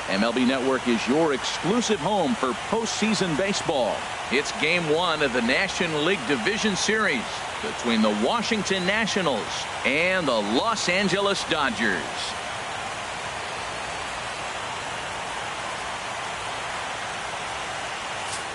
MLB Network is your exclusive home for postseason baseball. It's Game 1 of the National League Division Series between the Washington Nationals and the Los Angeles Dodgers.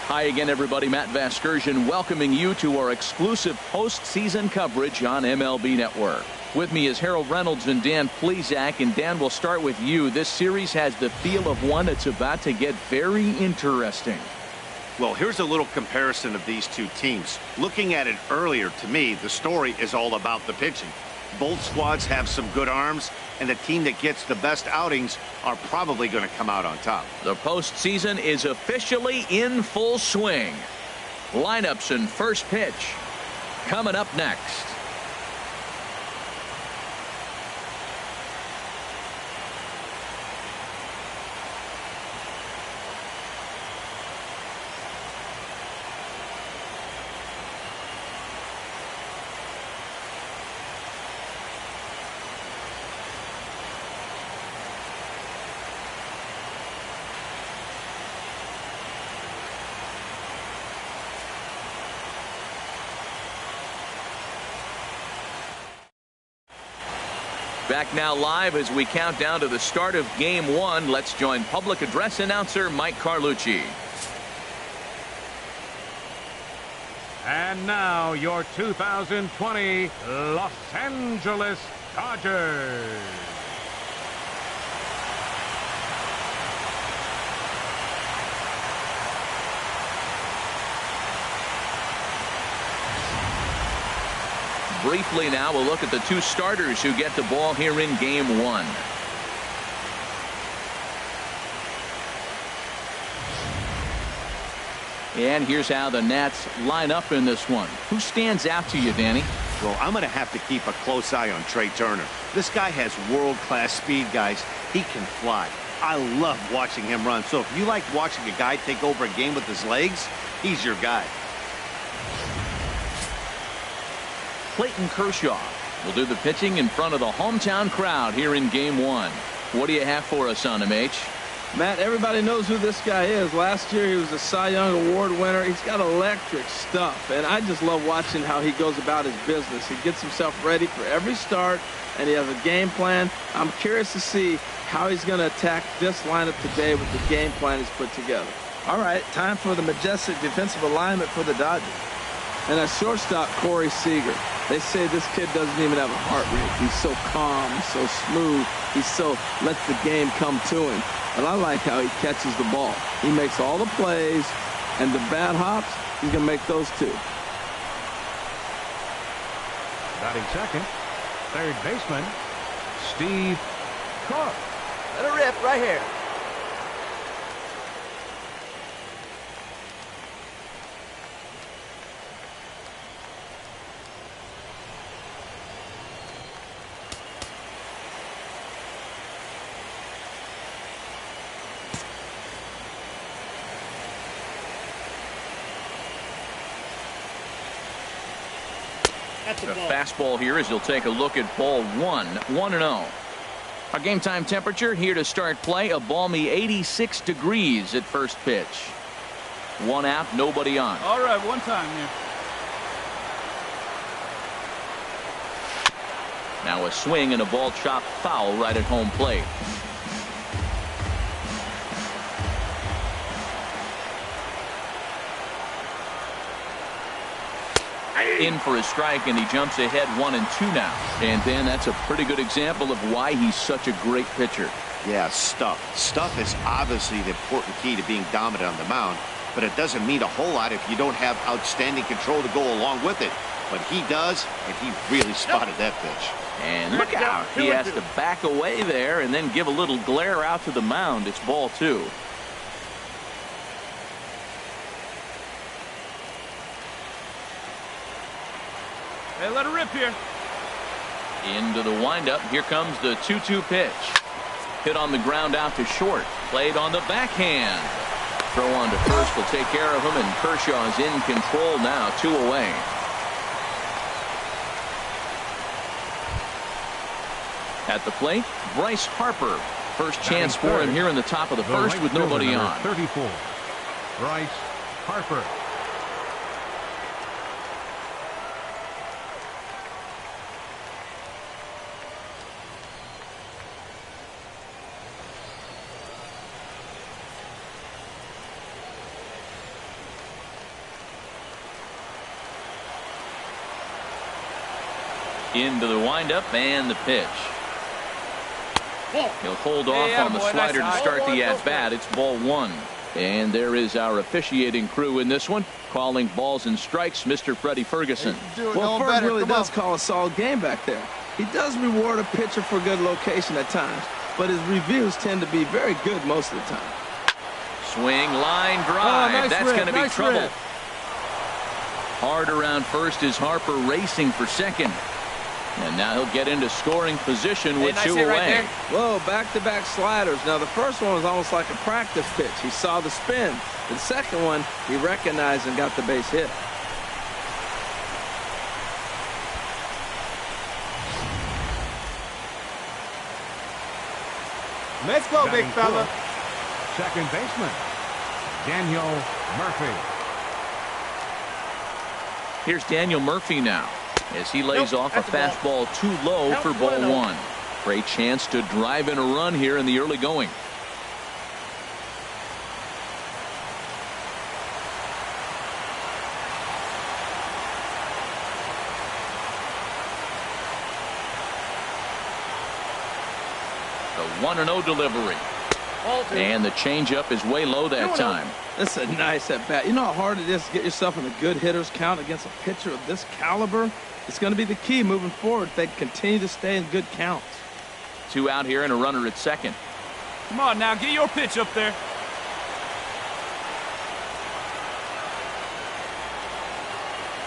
Hi again, everybody. Matt Vasgersian welcoming you to our exclusive postseason coverage on MLB Network. With me is Harold Reynolds and Dan Plesac. And Dan, we'll start with you. This series has the feel of one that's about to get very interesting. Well, here's a little comparison of these two teams. Looking at it earlier, to me, the story is all about the pitching. Both squads have some good arms, and the team that gets the best outings are probably going to come out on top. The postseason is officially in full swing. Lineups and first pitch coming up next. Back now live as we count down to the start of Game 1. Let's join public address announcer Mike Carlucci. And now your 2020 Los Angeles Dodgers. Briefly now, we'll look at the two starters who get the ball here in Game 1. And here's how the Nats line up in this one. Who stands out to you, Danny? Well, I'm going to have to keep a close eye on Trey Turner. This guy has world-class speed, guys. He can fly. I love watching him run. So if you like watching a guy take over a game with his legs, he's your guy. Clayton Kershaw will do the pitching in front of the hometown crowd here in Game 1. What do you have for us on him, H? Matt, everybody knows who this guy is. Last year he was a Cy Young Award winner. He's got electric stuff, and I just love watching how he goes about his business. He gets himself ready for every start, and he has a game plan. I'm curious to see how he's going to attack this lineup today with the game plan he's put together. All right, time for the majestic defensive alignment for the Dodgers. And a shortstop, Corey Seager. They say this kid doesn't even have a heart rate. He's so calm, he's so smooth, he's so lets the game come to him. And I like how he catches the ball. He makes all the plays, and the bad hops, he's going to make those too. Batting second, third baseman, Steve Cook. Let it rip right here. The fastball here as you'll take a look at ball 1, 1-0. Our game time temperature here to start play, a balmy 86 degrees at first pitch. One out, nobody on. All right, one time here. Now a swing and a ball chopped foul right at home plate. In for a strike, and he jumps ahead 1-2 now. And then that's a pretty good example of why he's such a great pitcher. Yeah, stuff. Stuff is obviously the important key to being dominant on the mound, but it doesn't mean a whole lot if you don't have outstanding control to go along with it. But he does, and he really spotted that pitch. And look out. He has to back away there and then give a little glare out to the mound. It's ball 2. Hey, let it rip here. Into the windup. Here comes the 2-2 pitch. Hit on the ground out to short. Played on the backhand. Throw on to first will take care of him, and Kershaw is in control now, 2 away. At the plate, Bryce Harper. First chance for him here in the top of the first with nobody on. 34, Bryce Harper. Into the windup and the pitch. He'll hold off on the slider to start the at-bat. It's ball one. And there is our officiating crew in this one, calling balls and strikes, Mr. Freddie Ferguson. Well, Ferg really does call a solid game back there. He does reward a pitcher for good location at times, but his reviews tend to be very good most of the time. Swing, line drive. Nice That's rip, going to be nice trouble. rip. Hard around first is Harper racing for second. And now he'll get into scoring position with two away. Right there. Whoa, back-to-back sliders. Now, the first one was almost like a practice pitch. He saw the spin. The second one, he recognized and got the base hit. Let's go, big Batting fella. fourth, second baseman, Daniel Murphy. Here's Daniel Murphy now, as he lays off a fastball too low for ball one. Great chance to drive in a run here in the early going. The 1-0 delivery. And the changeup is way low that time. That's a nice at-bat. You know how hard it is to get yourself in a good hitter's count against a pitcher of this caliber? It's going to be the key moving forward if they continue to stay in good counts. Two out here and a runner at second. Come on now, get your pitch up there.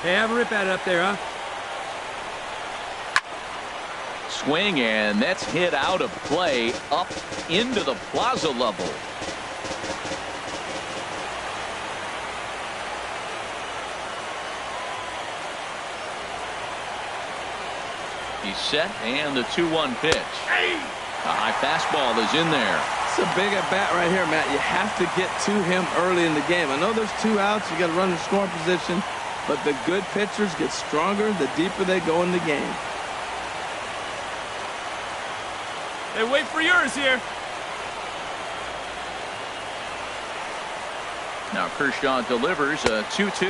Hey, have a rip at it up there, huh? Swing, and that's hit out of play up into the plaza level. He's set, and the 2-1 pitch. A high fastball is in there. It's a big at-bat right here, Matt. You have to get to him early in the game. I know there's two outs. You got to run in scoring position, but the good pitchers get stronger the deeper they go in the game. Hey, wait for yours here. Now Kershaw delivers a 2-2.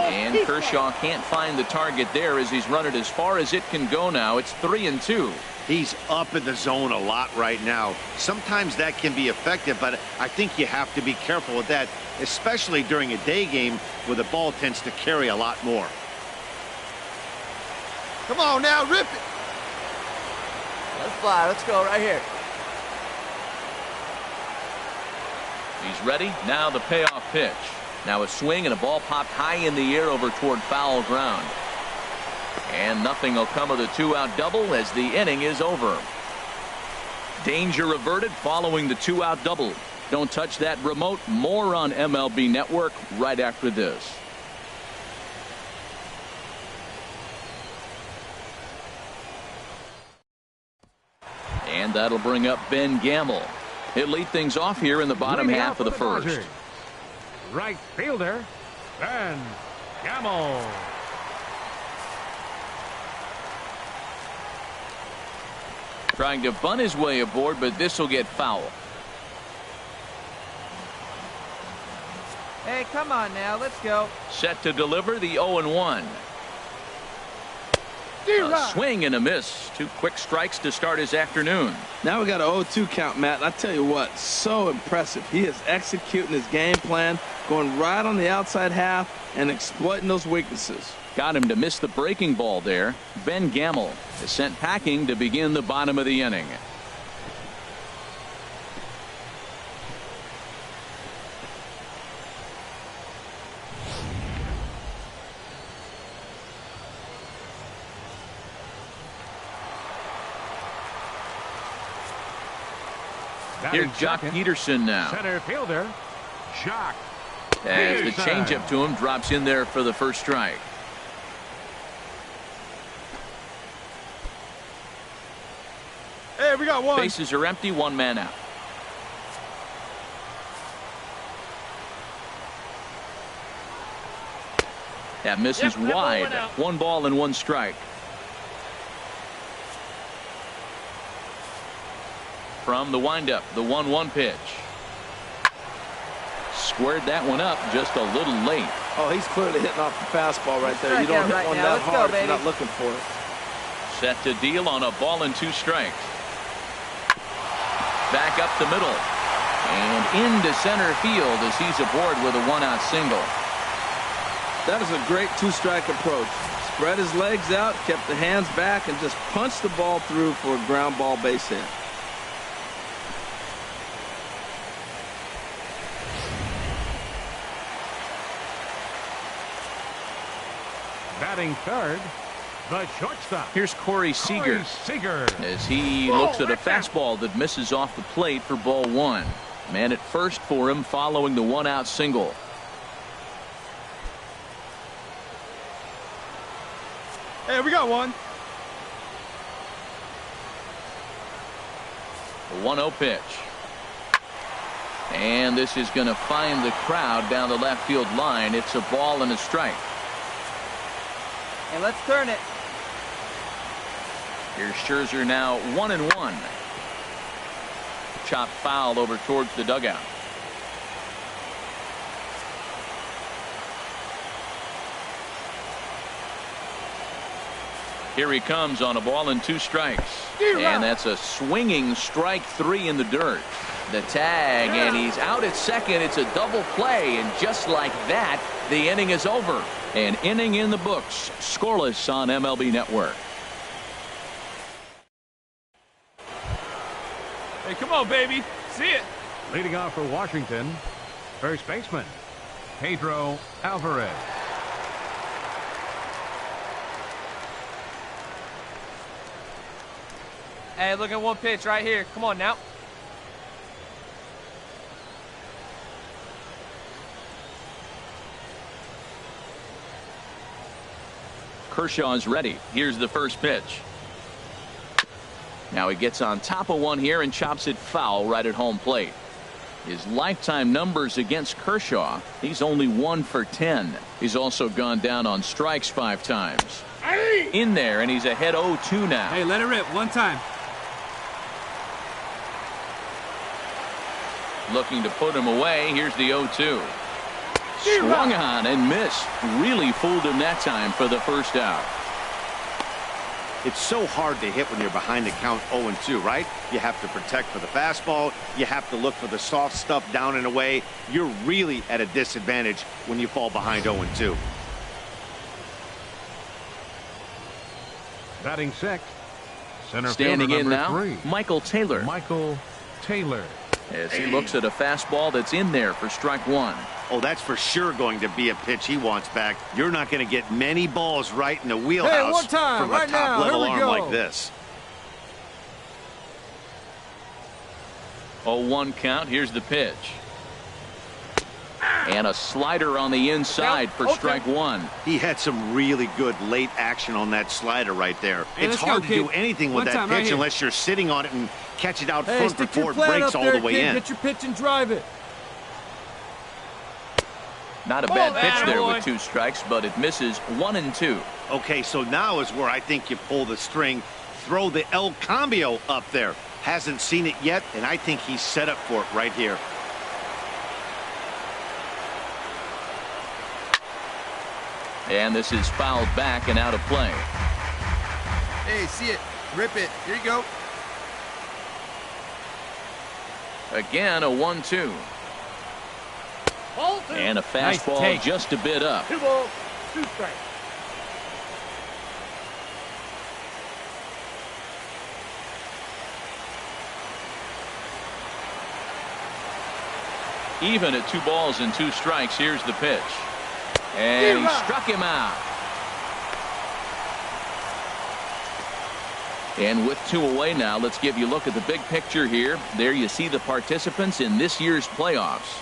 And Kershaw can't find the target there as he's run it as far as it can go now. It's 3-2. He's up in the zone a lot right now. Sometimes that can be effective, but I think you have to be careful with that, especially during a day game where the ball tends to carry a lot more. Come on now, rip it. Let's fly. Let's go right here. He's ready. Now the payoff pitch. Now a swing and a ball popped high in the air over toward foul ground. And nothing will come of the two-out double as the inning is over. Danger averted following the two-out double. Don't touch that remote. More on MLB Network right after this. And that'll bring up Ben Gamble. He'll lead things off here in the bottom Leading half of the first. Dodgers, right fielder, Ben Gamble. Trying to bunt his way aboard, but this will get foul. Hey, come on now. Let's go. Set to deliver the 0-1. A swing and a miss. Two quick strikes to start his afternoon. Now we got an 0-2 count, Matt. And I tell you what, so impressive. He is executing his game plan, going right on the outside half and exploiting those weaknesses. Got him to miss the breaking ball there. Ben Gamble is sent packing to begin the bottom of the inning. Here's Jock Peterson now. Center fielder, Jock As the Peterson. changeup to him drops in there for the first strike. Hey, we got one. Bases are empty, one man out. That misses wide. 1 ball and 1 strike. From the windup, the 1-1 pitch. Squared that one up just a little late. Oh, he's clearly hitting off the fastball right there. You don't hit one that hard if you're not looking for it. Set to deal on a ball and 2 strikes. Back up the middle. And into center field as he's aboard with a 1-out single. That is a great 2-strike approach. Spread his legs out, kept the hands back, and just punched the ball through for a ground ball base hit. Batting third, the shortstop. Here's Corey Seager as he looks at a fastball that misses off the plate for ball 1. Man at first for him following the 1-out single. Hey, we got one. The 1-0 pitch. And this is going to find the crowd down the left field line. It's a ball and a strike. And let's turn it. Here's Scherzer now 1-1. Chopped foul over towards the dugout. Here he comes on a ball and 2 strikes. And that's a swinging strike 3 in the dirt. The tag, and he's out at second. It's a double play, and just like that, the inning is over. An inning in the books, scoreless on MLB Network. Hey, come on, baby. See it. Leading off for Washington, first baseman, Pedro Alvarez. Hey, look at one pitch right here. Come on now. Kershaw is ready. Here's the first pitch. Now he gets on top of one here and chops it foul right at home plate. His lifetime numbers against Kershaw, he's only 1 for 10. He's also gone down on strikes 5 times. In there, and he's ahead 0-2 now. Hey, let it rip one time. Looking to put him away. Here's the 0-2. Swung on and missed. Really fooled him that time for the first out. It's so hard to hit when you're behind the count 0-2, right? You have to protect for the fastball. You have to look for the soft stuff down and away. You're really at a disadvantage when you fall behind 0-2. Batting sixth, center Standing fielder in now, number 3, Michael Taylor. Michael Taylor. As he looks at a fastball that's in there for strike 1. Oh, that's for sure going to be a pitch he wants back. You're not going to get many balls right in the wheelhouse one time, from right a now. top-level Here we arm go. like this. 0-1 count. Here's the pitch. And a slider on the inside for strike 1. He had some really good late action on that slider right there. Hey, it's let's hard go, to do kid. anything with One that time, right pitch here. unless you're sitting on it and catch it out Hey, front stick before your it plan breaks up all there, the way kid. in. Get your pitch and drive it. Not a bad pitch there boy. with 2 strikes, but it misses 1-2. Okay, so now is where I think you pull the string. Throw the El Cambio up there. Hasn't seen it yet, and I think he's set up for it right here. And this is fouled back and out of play. Hey, see it. Rip it. Here you go. Again, a 1-2. And a fastball take. just a bit up. 2 balls, 2 strikes. Even at 2 balls and 2 strikes. Here's the pitch. And he struck him out. And with 2 away now, let's give you a look at the big picture here. There you see the participants in this year's playoffs.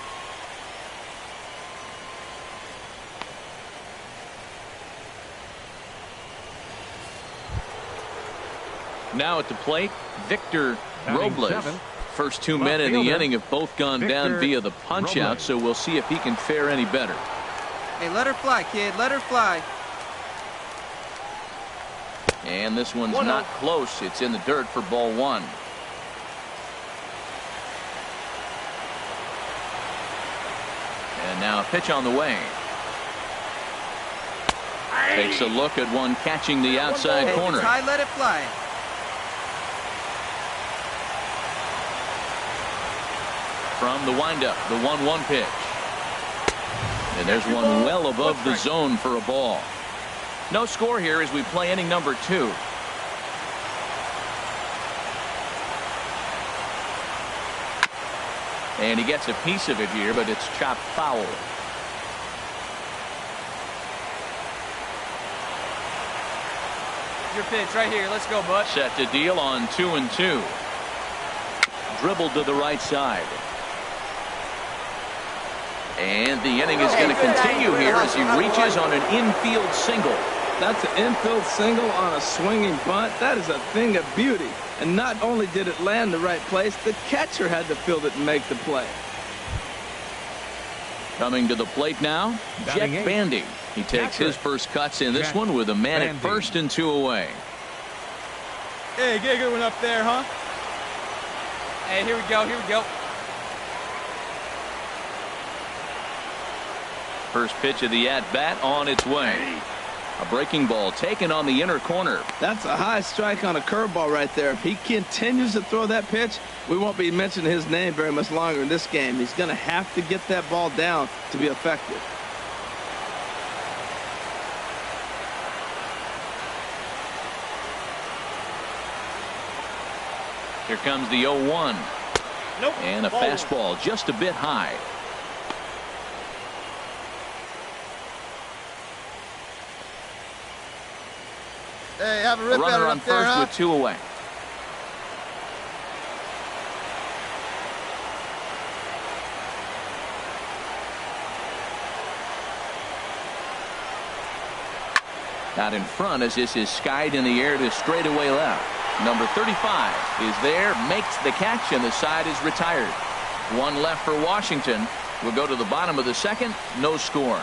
Now at the plate, Victor Batting Robles. seventh. First two Left men in the fielder, inning have both gone down Victor via the punch out, Robles. so we'll see if he can fare any better. Hey, let her fly, kid. Let her fly. And this one's not close. It's in the dirt for ball one. And now a pitch on the way. Takes a look at one catching the outside corner. High, let it fly. From the windup, the 1-1 pitch. And there's one well above the zone for a ball. No score here as we play inning number 2. And he gets a piece of it here, but it's chopped foul. Your pitch right here. Let's go, bud. Set to deal on 2-2. Dribbled to the right side. And the inning is going to continue here as he reaches on an infield single. That's an infield single on a swinging bunt. That is a thing of beauty. And not only did it land the right place, the catcher had to field it and make the play. Coming to the plate now, Jet Batting Bandy. He takes his first cuts in this one with a man at first and 2 away. Hey, get a good one up there, huh? Hey, here we go. Here we go. First pitch of the at-bat on its way. A breaking ball taken on the inner corner. That's a high strike on a curveball right there. If he continues to throw that pitch, we won't be mentioning his name very much longer in this game. He's going to have to get that ball down to be effective. Here comes the 0-1. Nope. And a fastball just a bit high. Hey, have a A rip at runner her on up there, first huh? with 2 away. Out in front as this is skied in the air to straightaway left. Number 35 is there, makes the catch, and the side is retired. One left for Washington. We'll go to the bottom of the second. No score.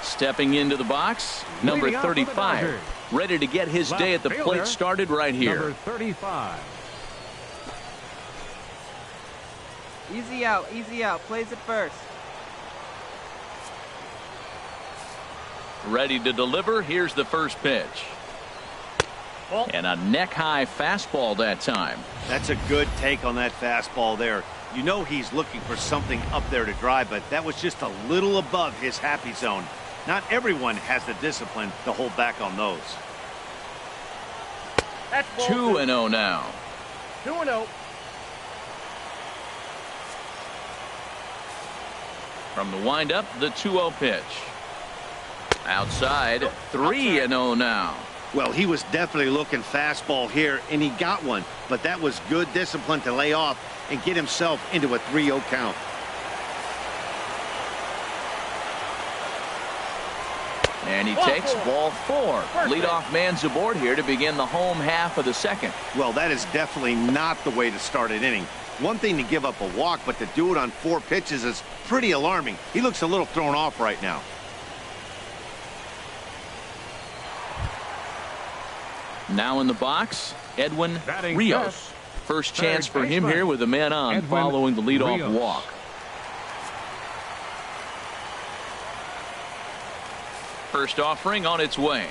Stepping into the box, number Leading off for the 35. Dodgers. Ready to get his day at the Left plate fielder, started right here. Number 35. Easy out. Easy out. Plays it first. Ready to deliver. Here's the first pitch. And a neck-high fastball that time. That's a good take on that fastball there. You know he's looking for something up there to drive, but that was just a little above his happy zone. Not everyone has the discipline to hold back on those. That's 2-0 now. 2-0. From the windup, the 2-0 pitch. Outside, 3-0 now. Well, he was definitely looking fastball here, and he got one. But that was good discipline to lay off and get himself into a 3-0 count. And he takes ball 4. Leadoff man's aboard here to begin the home half of the second. Well, that is definitely not the way to start an inning. One thing to give up a walk, but to do it on 4 pitches is pretty alarming. He looks a little thrown off right now. Now in the box, Edwin Batting Rios. fifth. First chance for Third him baseman, here with a man on Edwin following the leadoff Rios. walk. First offering on its way.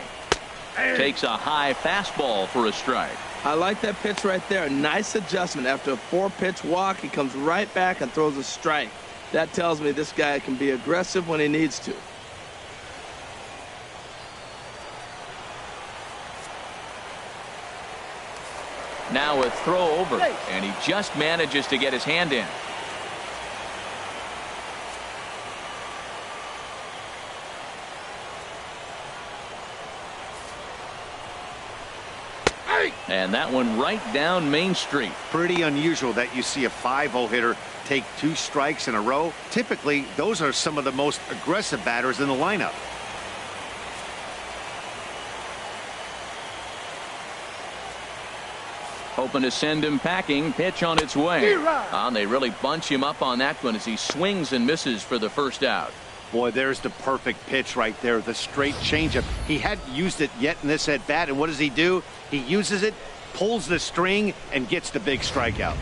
Takes a high fastball for a strike. I like that pitch right there. Nice adjustment. After a 4-pitch walk, he comes right back and throws a strike. That tells me this guy can be aggressive when he needs to. Now a throw over, and he just manages to get his hand in. And that one right down Main Street. Pretty unusual that you see a 5-0 hitter take 2 strikes in a row. Typically, those are some of the most aggressive batters in the lineup. Hoping to send him packing. Pitch on its way. And they really bunch him up on that one as he swings and misses for the first out. Boy, there's the perfect pitch right there, the straight changeup. He hadn't used it yet in this at bat, and what does he do? He uses it, pulls the string, and gets the big strikeout.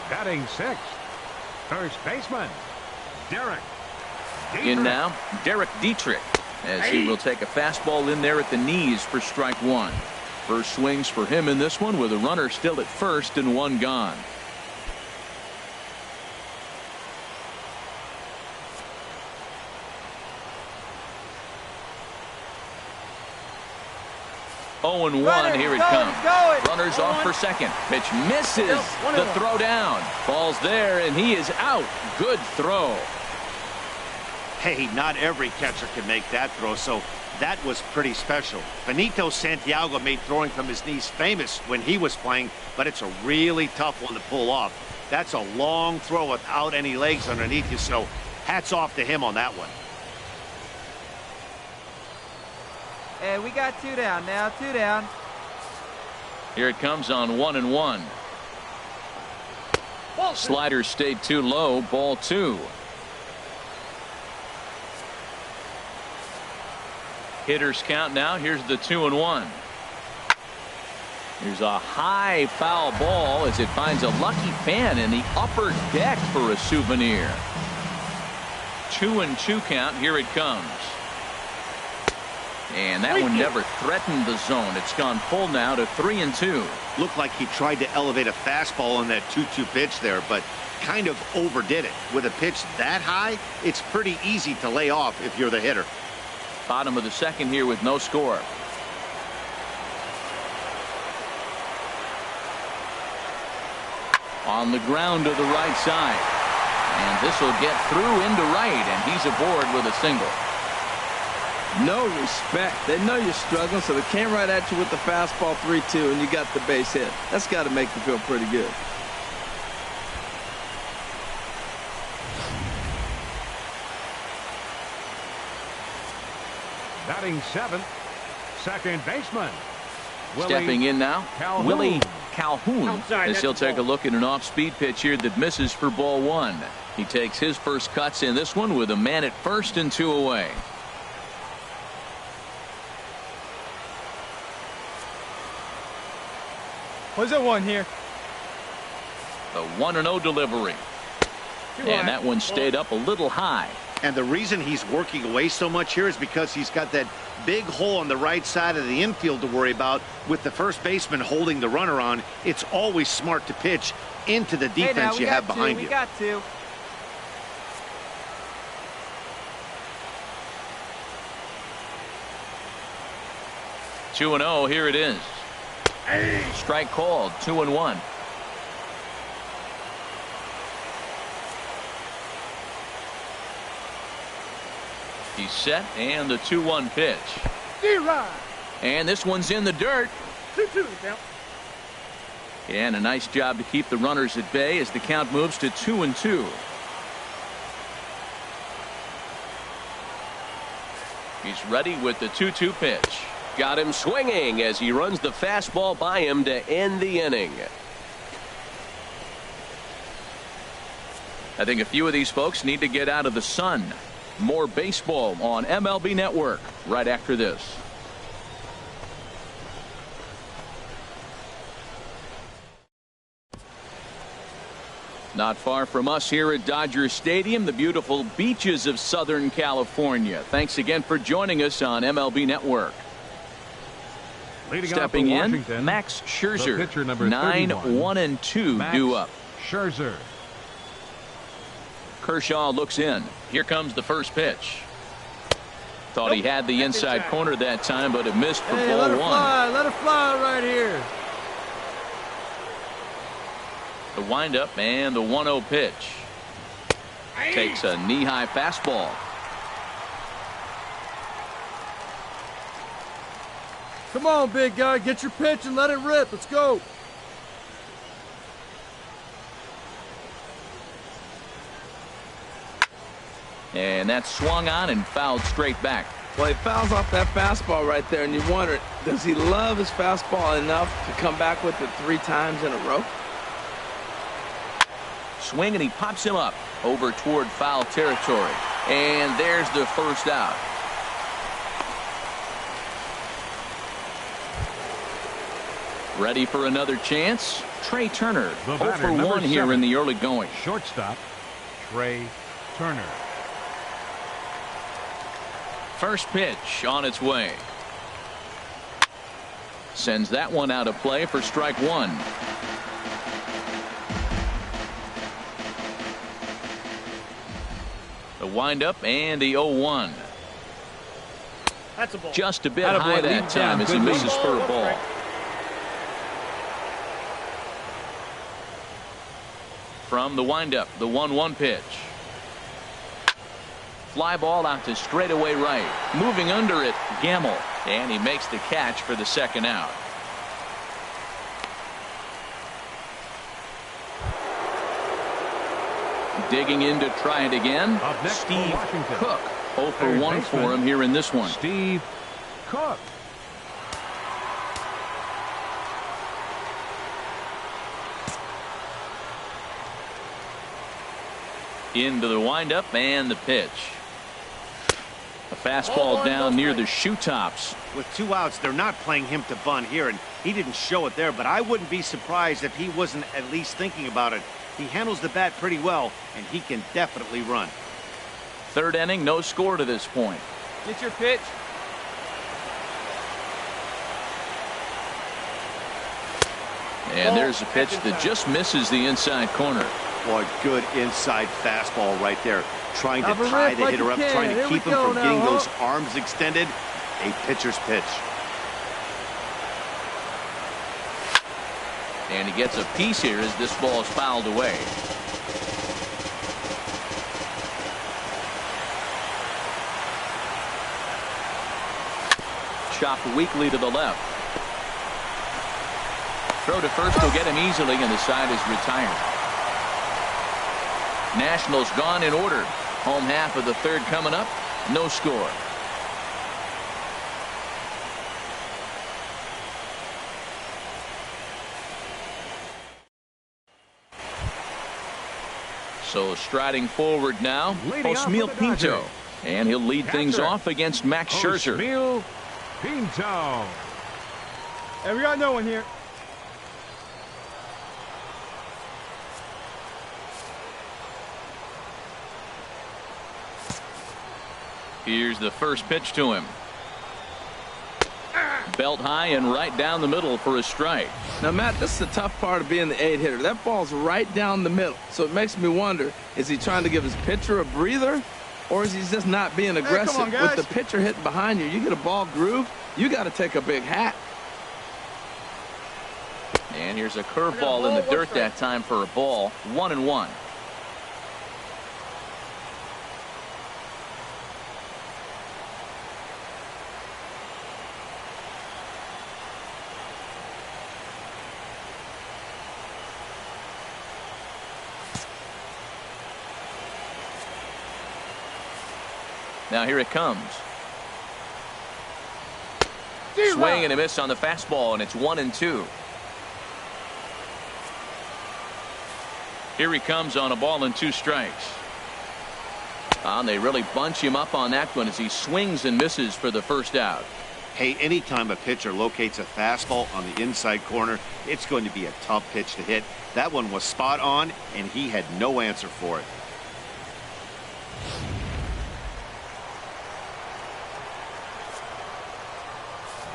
Batting 6th, first baseman, Derek Dietrich. In now, Derek Dietrich, as he will take a fastball in there at the knees for strike 1. First swings for him in this one with a runner still at first and 1 gone. Oh, and 1, here it comes. Runners off for second. Pitch misses. The throw down. Ball's there, and he is out. Good throw. Hey, not every catcher can make that throw, so that was pretty special. Benito Santiago made throwing from his knees famous when he was playing, but it's a really tough one to pull off. That's a long throw without any legs underneath you, so hats off to him on that one. Hey, we got 2 down now, 2 down. Here it comes on 1 and 1. Slider stayed too low. Ball 2. Hitters count now. Here's the 2 and 1. Here's a high foul ball as it finds a lucky fan in the upper deck for a souvenir. 2 and 2 count. Here it comes. And that one never threatened the zone. It's gone full now to 3 and 2. Looked like he tried to elevate a fastball on that 2-2 pitch there, but kind of overdid it. With a pitch that high, it's pretty easy to lay off if you're the hitter. Bottom of the second here with no score. On the ground to the right side. And this will get through into right, and he's aboard with a single. No respect. They know you're struggling, so they came right at you with the fastball 3-2, and you got the base hit. That's got to make you feel pretty good. Batting 7th, second baseman, Stepping in now, Calhoun. Willie Calhoun, as he'll take a look at an off-speed pitch here that misses for ball 1. He takes his first cuts in this one with a man at first and 2 away. What's that one here? The 1-0 delivery. And that one stayed up a little high. And the reason he's working away so much here is because he's got that big hole on the right side of the infield to worry about. With the first baseman holding the runner on, it's always smart to pitch into the defense you have behind you. We got 2. Two and 0. Here it is. Strike called. 2 and 1. He's set, and the 2-1 pitch. And this one's in the dirt. 2-2 count. And a nice job to keep the runners at bay as the count moves to 2 and 2. He's ready with the 2-2 pitch. Got him swinging as he runs the fastball by him to end the inning. I think a few of these folks need to get out of the sun. More baseball on MLB Network right after this. Not far from us here at Dodger Stadium, the beautiful beaches of Southern California. Thanks again for joining us on MLB Network. Leading Stepping off for in, Washington, Max Scherzer. the pitcher number 9, 31, 1 and 2 Max due up. Scherzer. Kershaw looks in. Here comes the first pitch. Thought he had the inside corner that time, but it missed for Hey, ball let her 1. fly. Let her fly right here. The windup and the 1-0 pitch. Takes a knee-high fastball. Come on, big guy. Get your pitch and let it rip. Let's go. And that's swung on and fouled straight back. Well, he fouls off that fastball right there, and you wonder, does he love his fastball enough to come back with it 3 times in a row? Swing, and he pops him up over toward foul territory. And there's the first out. Ready for another chance? Trey Turner, 0 for 1 here in the early going. Shortstop, Trey Turner. First pitch on its way. Sends that one out of play for strike 1. The windup and the 0-1. That's a ball. Just a bit high that time as he misses for a ball. From the windup, the 1-1 pitch. Fly ball out to straightaway right. Moving under it, Gamble. And he makes the catch for the second out. Digging in to try it again. Steve Cook. 0 for 1 for him here in this one. Steve Cook. Into the windup and the pitch. A fastball down near the shoe tops. With 2 outs, they're not playing him to bunt here, and he didn't show it there, but I wouldn't be surprised if he wasn't at least thinking about it. He handles the bat pretty well, and he can definitely run. Third inning, no score to this point. Get your pitch. And there's a pitch that just misses the inside corner. Boy, good inside fastball right there. Trying to tie the hitter up, trying to keep him from getting those arms extended. A pitcher's pitch. And he gets a piece here as this ball is fouled away. Chopped weakly to the left. Throw to first will get him easily, and the side is retired. Nationals gone in order. Home half of the third coming up. No score. So striding forward now, Osmeal Pinto. And he'll lead things off against Max Scherzer. Osmeal Pinto. Hey, we got no one here. Here's the first pitch to him. Belt high and right down the middle for a strike. Now, Matt, this is the tough part of being the 8 hitter. That ball's right down the middle. So it makes me wonder, is he trying to give his pitcher a breather, or is he just not being aggressive? Come on, guys. With the pitcher hitting behind you, you get a ball groove, you got to take a big hat. And here's a curveball in the dirt that time for a ball. 1-1. Now here it comes. Swing and a miss on the fastball, and it's 1-2. Here he comes on a ball and 2 strikes. And they really bunch him up on that one as he swings and misses for the first out. Hey, anytime a pitcher locates a fastball on the inside corner, it's going to be a tough pitch to hit. That one was spot on, and he had no answer for it.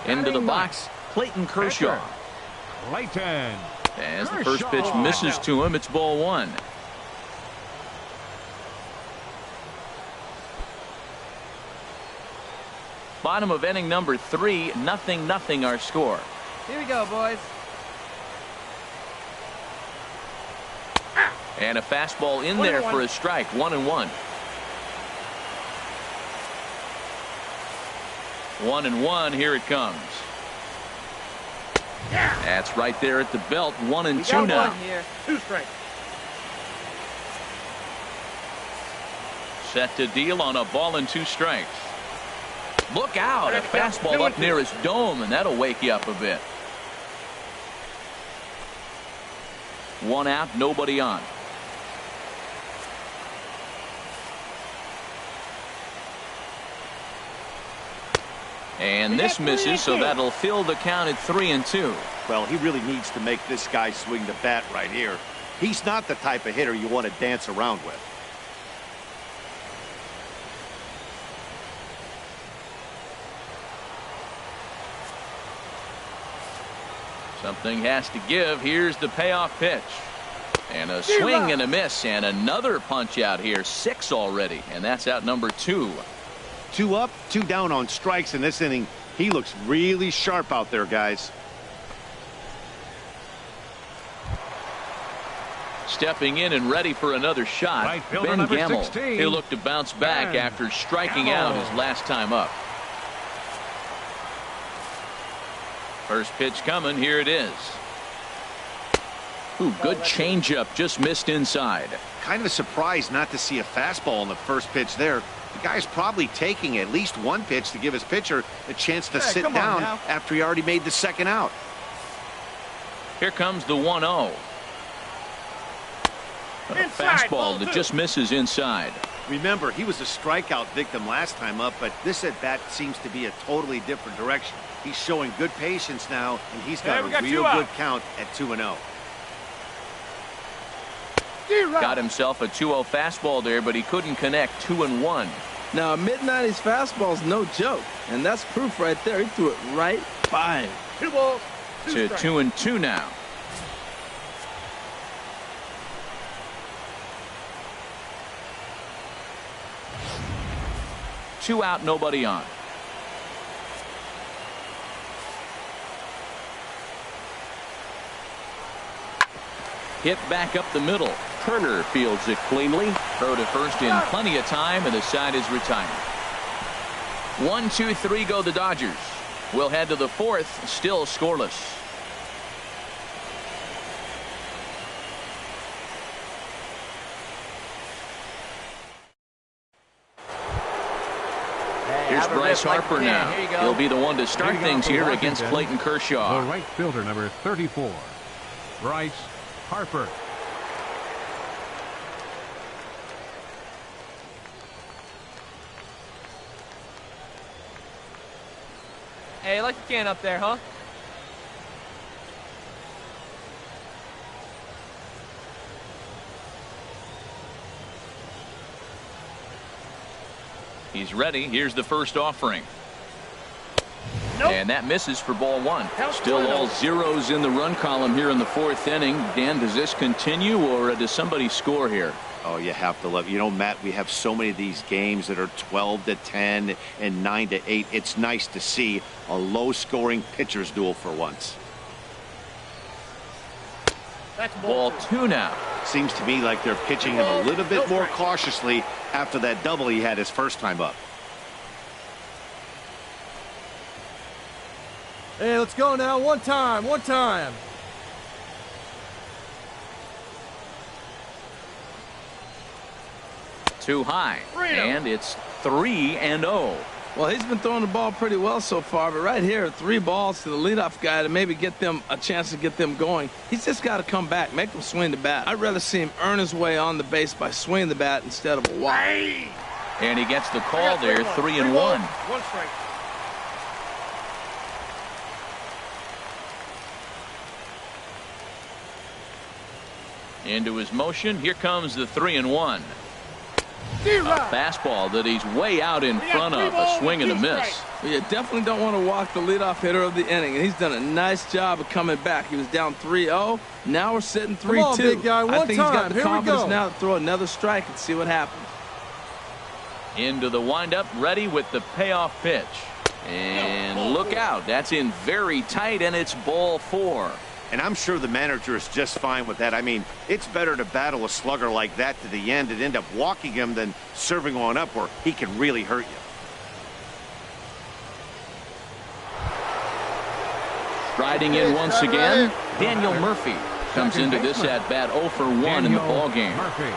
Into the box, Clayton Kershaw. Clayton. As the first pitch misses to him, it's ball 1. Bottom of inning number 3, 0-0 our score. Here we go, boys. And a fastball in there for a strike. 1-1. 1-1. Here it comes. That's right there at the belt. 1-2 got now. one here. 2 strikes. Set to deal on a ball and 2 strikes. Look out. A fastball up near his dome, and that'll wake you up a bit. 1 out, nobody on. And this misses, so that'll fill the count at 3-2. Well, he really needs to make this guy swing the bat right here. He's not the type of hitter you want to dance around with. Something has to give. Here's the payoff pitch. And a swing and a miss, and another punch out here. 6 already, and that's out number 2. 2 up, 2 down on strikes in this inning. He looks really sharp out there, guys. Stepping in and ready for another shot, Right fielder Ben number Gamble. 16. He'll look to bounce back Ben after striking Gamble. out his last time up. First pitch coming. Here it is. Ooh, good changeup. Just missed inside. Kind of surprised not to see a fastball on the first pitch there. The guy's probably taking at least 1 pitch to give his pitcher a chance to sit down after he already made the second out. Here comes the 1-0. A fastball that just misses inside. Remember, he was a strikeout victim last time up, but this at bat seems to be a totally different direction. He's showing good patience now, and he's got a real good count at 2-0. Got himself a 2-0 fastball there, but he couldn't connect. 2-1. Now, a mid-90s fastball's no joke, and that's proof right there. He threw it right by him. 2 balls, 2 To strikes. 2-2 now. Two out, nobody on. Hit back up the middle. Turner fields it cleanly. Throw to first in plenty of time, and the side is retired. 1, 2, 3 go the Dodgers. We'll head to the 4th, still scoreless. Here's Bryce Harper now. He'll be the one to start things here against Clayton Kershaw. The right fielder, number 34, Bryce Harper. Hey, I like the can up there, huh? He's ready. Here's the first offering. And that misses for ball 1. Still all zeros in the run column here in the 4th inning. Dan, does this continue, or does somebody score here? Oh, you have to love. You know, Matt, we have so many of these games that are 12-10 and 9-8. It's nice to see a low-scoring pitcher's duel for once. That's Ball 2 now. Seems to me like they're pitching him a little bit more cautiously after that double he had his first time up. Hey, let's go now. One time. Too high. And it's 3-0. Well, he's been throwing the ball pretty well so far, but right here, 3 balls to the leadoff guy to maybe get them a chance to get them going. He's just got to come back, make them swing the bat. I'd rather see him earn his way on the base by swinging the bat instead of a walk. And he gets the call there, 3-1. 1 strike. Into his motion. Here comes the 3-1. A fastball that he's way out in front of. A swing and a miss. Well, you definitely don't want to walk the leadoff hitter of the inning, and he's done a nice job of coming back. He was down 3-0. Now we're sitting 3-2. Come on, big guy, I think he's got the Here we confidence go. now to throw another strike and see what happens. Into the windup, ready with the payoff pitch. And look out. That's in very tight, and it's ball 4. And I'm sure the manager is just fine with that. I mean, it's better to battle a slugger like that to the end and end up walking him than serving on up where he can really hurt you. Riding in once again, Daniel Murphy comes into this at bat 0 for 1 in the ball game. Murphy.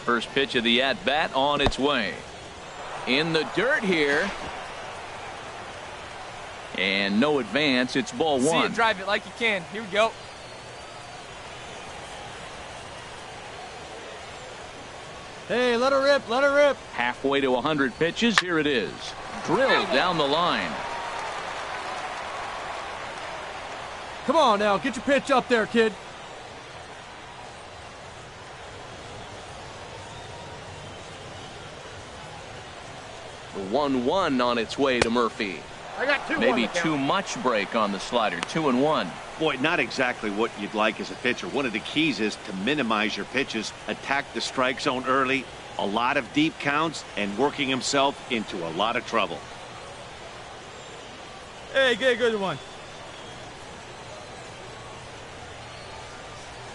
First pitch of the at bat on its way. In the dirt here. And no advance. It's ball 1. See it, drive it like you can. Here we go. Hey, let her rip, let her rip. Halfway to 100 pitches. Here it is. Drilled down the line. Come on now, get your pitch up there, kid. The 1-1 on its way to Murphy. I got 2 Maybe too much break on the slider. 2-1. Boy, not exactly what you'd like as a pitcher. One of the keys is to minimize your pitches, attack the strike zone early, a lot of deep counts, and working himself into a lot of trouble. Hey, get a good one.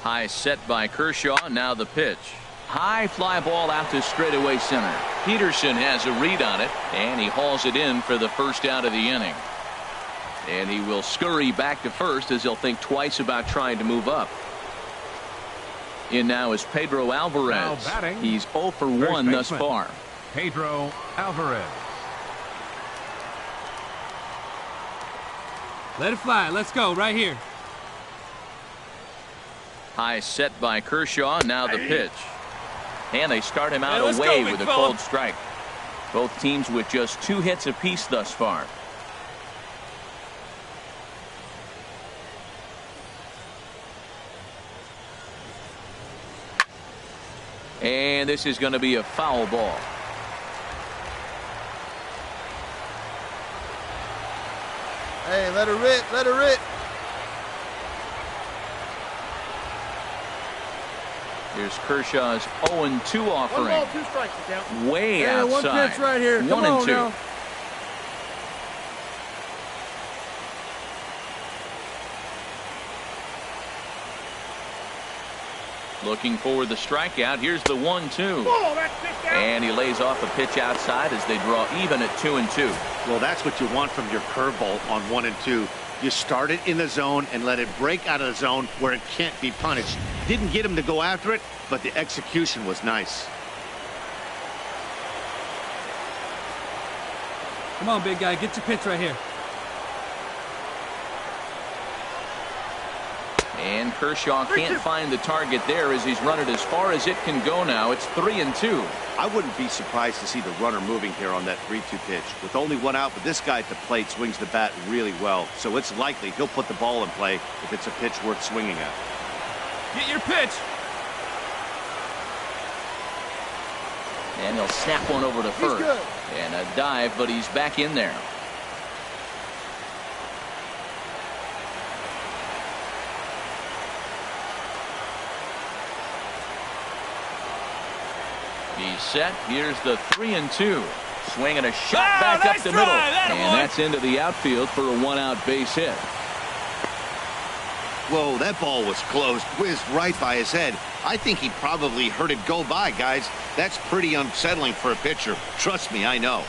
High set by Kershaw. Now the pitch. High fly ball out to straightaway center. Peterson has a read on it, and he hauls it in for the first out of the inning. And he will scurry back to first as he'll think twice about trying to move up. In now is Pedro Alvarez. Now batting, he's 0 for 1 thus far. Pedro Alvarez. Let it fly. Let's go right here. High set by Kershaw. Now the pitch. And they start him out let's away go, with a fella. cold strike. Both teams with just 2 hits apiece thus far. And this is going to be a foul ball. Hey, let her rip, let her rip. Here's Kershaw's 0-2 offering. 1 ball, 2 strikes, count. Way Yeah, outside. 1 pitch right here. Come 1 on and 2. now. Looking for the strikeout. Here's the 1-2. Oh, that's pitched out. And he lays off a pitch outside as they draw even at 2-2. Well, that's what you want from your curveball on 1 and 2. You start it in the zone and let it break out of the zone where it can't be punished. Didn't get him to go after it, but the execution was nice. Come on, big guy. Get your pitch right here. And Kershaw can't find the target there as he's run it as far as it can go now. It's 3-2. I wouldn't be surprised to see the runner moving here on that 3-2 pitch. With only 1 out, but this guy at the plate swings the bat really well. So it's likely he'll put the ball in play if it's a pitch worth swinging at. Get your pitch. And he'll snap one over to first. good. And a dive, but he's back in there. He's set. Here's the 3-2. Swinging a shot back nice up the drive. middle. Atta And boy. that's into the outfield for a 1-out base hit. Whoa, that ball was close, whizzed right by his head. I think he probably heard it go by, guys. That's pretty unsettling for a pitcher. Trust me, I know.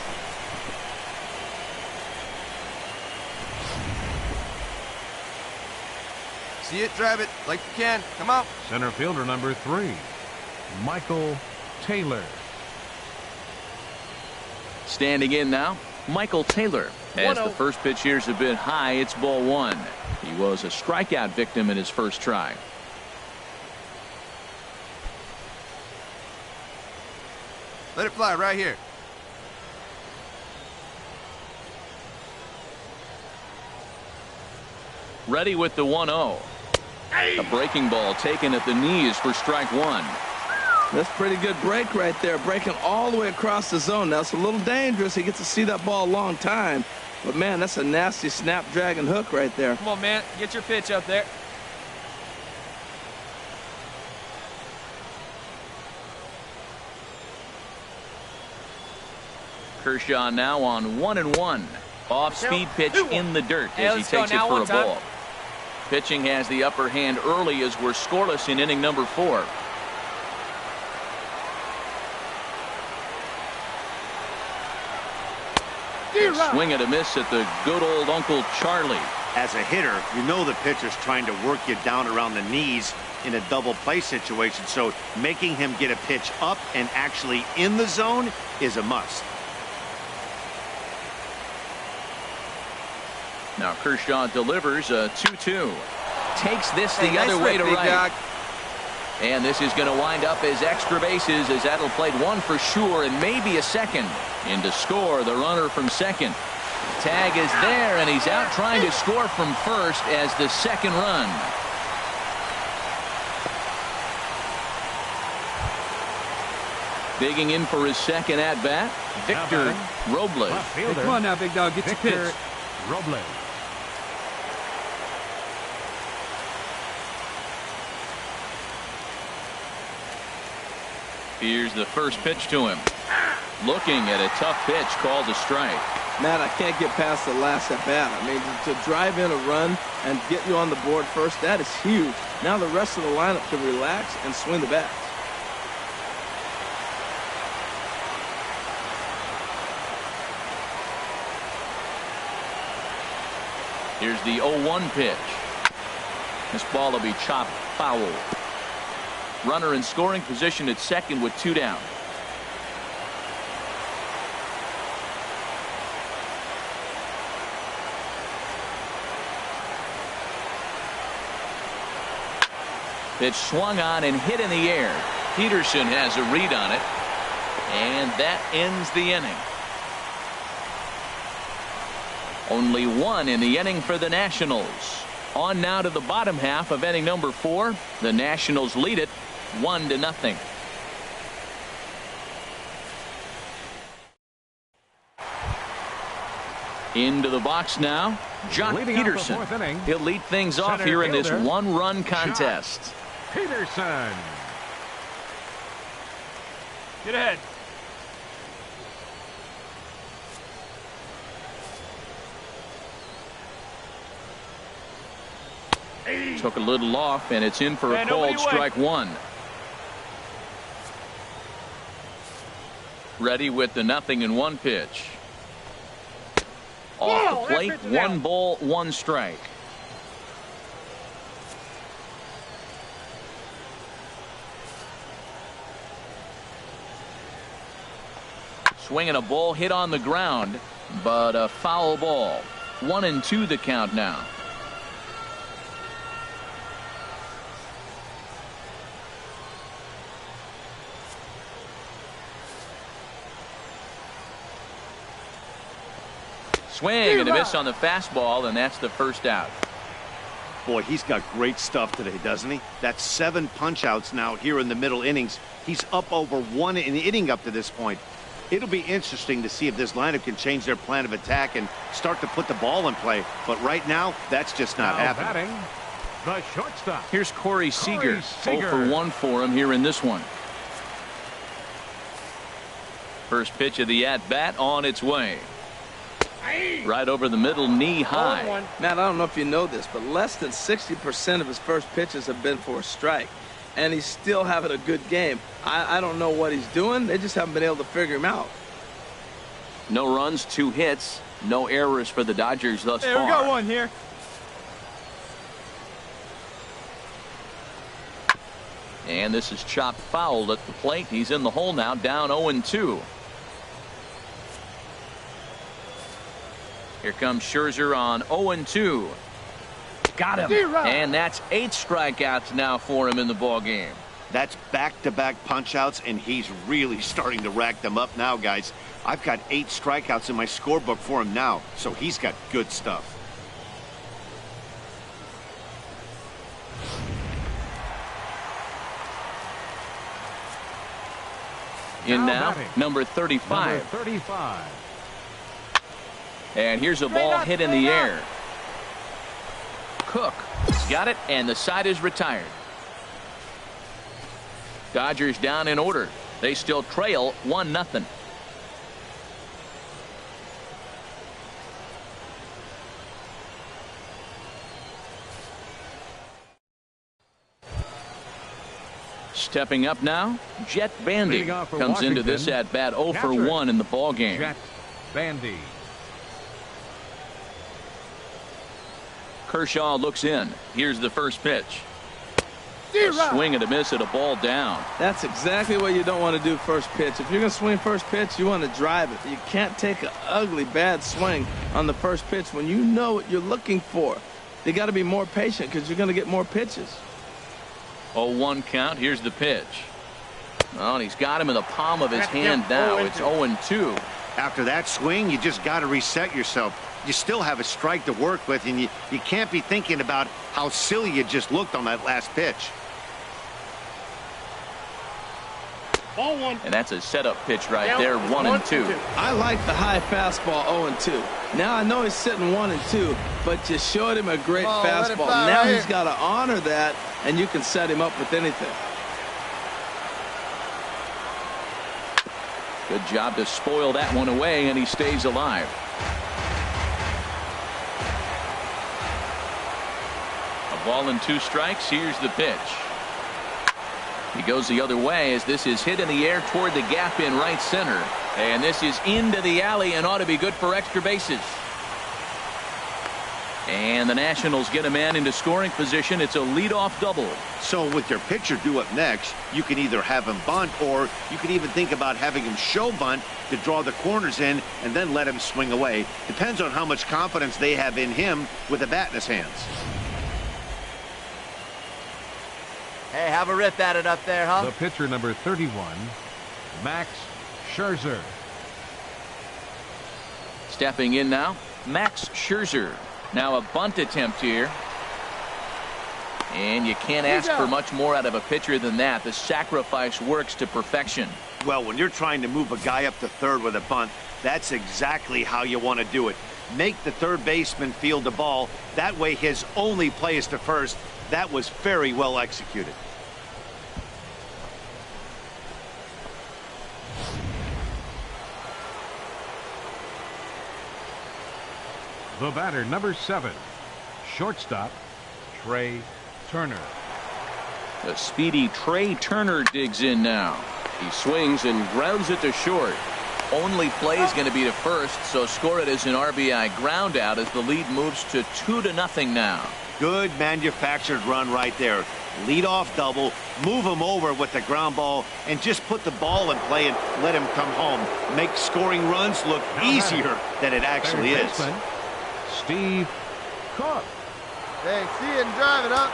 See it, drive it like you can. Come on. Center fielder number 3, Michael Taylor. Standing in now, Michael Taylor. As the first pitch here's a bit high, it's ball 1. He was a strikeout victim in his first try. Let it fly right here. Ready with the 1-0. A breaking ball taken at the knees for strike 1. That's pretty good break right there, breaking all the way across the zone. Now, it's a little dangerous. He gets to see that ball a long time. But, man, that's a nasty snapdragon hook right there. Come on, man. Get your pitch up there. Kershaw now on 1-1. Off-speed pitch in the dirt Hey, as he let's go takes it now, for a one time. ball. Pitching has the upper hand early as we're scoreless in inning number 4. Swing and a miss at the good old Uncle Charlie. As a hitter, you know the pitcher's trying to work you down around the knees in a double play situation, so making him get a pitch up and actually in the zone is a must. Now Kershaw delivers a 2-2. Takes this the other way to right. Doc. And this is going to wind up as extra bases, as that'll play one for sure and maybe a second. In to score the runner from second. Tag is there, and he's out trying to score from first as the second run. Digging in for his second at-bat, Victor Robles. Hey, come on now, big dog. Get your pitch. Robles. Here's the first pitch to him. Looking at a tough pitch called a strike. Matt, I can't get past the last at bat. I mean, to drive in a run and get you on the board first, that is huge. Now the rest of the lineup can relax and swing the bat. Here's the 0-1 pitch. This ball will be chopped foul. Runner in scoring position at second with 2 down. Pitch swung on and hit in the air. Peterson has a read on it, and that ends the inning. Only one in the inning for the Nationals. On now to the bottom half of inning number 4. The Nationals lead it 1-0. Into the box now, John Peterson. He'll lead things off here in this one-run contest. Peterson. Get ahead. Took a little off, and it's in for a called strike 1. Ready with the 0-1 pitch. Off the plate, 1 ball, 1 strike. Swinging a ball hit on the ground, but a foul ball. 1-2 the count now. Swing and a miss on the fastball, and that's the first out. Boy, he's got great stuff today, doesn't he? That's 7 punch-outs now here in the middle innings. He's up over 1 in the inning up to this point. It'll be interesting to see if this lineup can change their plan of attack and start to put the ball in play. But right now, that's just not happening. The shortstop. Here's Corey Seager. 0 for 1 for him here in this one. First pitch of the at-bat on its way. Right over the middle, knee high. Matt, I don't know if you know this, but less than 60% of his first pitches have been for a strike. And he's still having a good game. I don't know what he's doing. They just haven't been able to figure him out. No runs, 2 hits, no errors for the Dodgers thus far. We got one here. And this is chopped foul at the plate. He's in the hole now, down 0-2. Here comes Scherzer on 0-2. Got him. And that's 8 strikeouts now for him in the ball game. That's back-to-back punch-outs, and he's really starting to rack them up now, guys. I've got 8 strikeouts in my scorebook for him now, so he's got good stuff. In now, number 35. And here's a ball hit in the air. Cook has got it, and the side is retired. Dodgers down in order. They still trail 1-0. Stepping up now, Jet Bandy Leading off for comes into Washington, this at bat 0 for catcher, 1 in the ball game. Jet Bandy. Kershaw looks in. Here's the first pitch. A swing and a miss at a ball down. That's exactly what you don't want to do first pitch. If you're going to swing first pitch, you want to drive it. You can't take an ugly, bad swing on the first pitch when you know what you're looking for. You got to be more patient because you're going to get more pitches. 0-1 count. Here's the pitch. Oh, and he's got him in the palm of his hand now. It's 0-2. After that swing, you just got to reset yourself. You still have a strike to work with, and you can't be thinking about how silly you just looked on that last pitch. Ball 1. And that's a setup pitch right there, 1-2. I like the high fastball 0-2. Now I know he's sitting 1-2, but you showed him a great fastball. Now he's got to honor that, and you can set him up with anything. Good job to spoil that one away, and he stays alive. A ball and 2 strikes. Here's the pitch. He goes the other way as this is hit in the air toward the gap in right center. And this is into the alley and ought to be good for extra bases. And the Nationals get a man into scoring position. It's a leadoff double. So with your pitcher due up next, you can either have him bunt, or you can even think about having him show bunt to draw the corners in and then let him swing away. Depends on how much confidence they have in him with a bat in his hands. Hey, have a rip at it up there, huh? The pitcher, number 31, Max Scherzer. Stepping in now, Max Scherzer. Now a bunt attempt here. And you can't ask for much more out of a pitcher than that. The sacrifice works to perfection. Well, when you're trying to move a guy up to third with a bunt, that's exactly how you want to do it. Make the third baseman field the ball. That way his only play is to first. That was very well executed. The batter, number 7, shortstop, Trey Turner. The speedy Trey Turner digs in now. He swings and grounds it to short. Only play is going to be to first, so score it as an RBI ground out as the lead moves to 2-0 now. Good manufactured run right there. Lead off double, move him over with the ground ball, and just put the ball in play and let him come home. Make scoring runs look easier than it actually is. Steve Cook. Hey, see it and drive it up.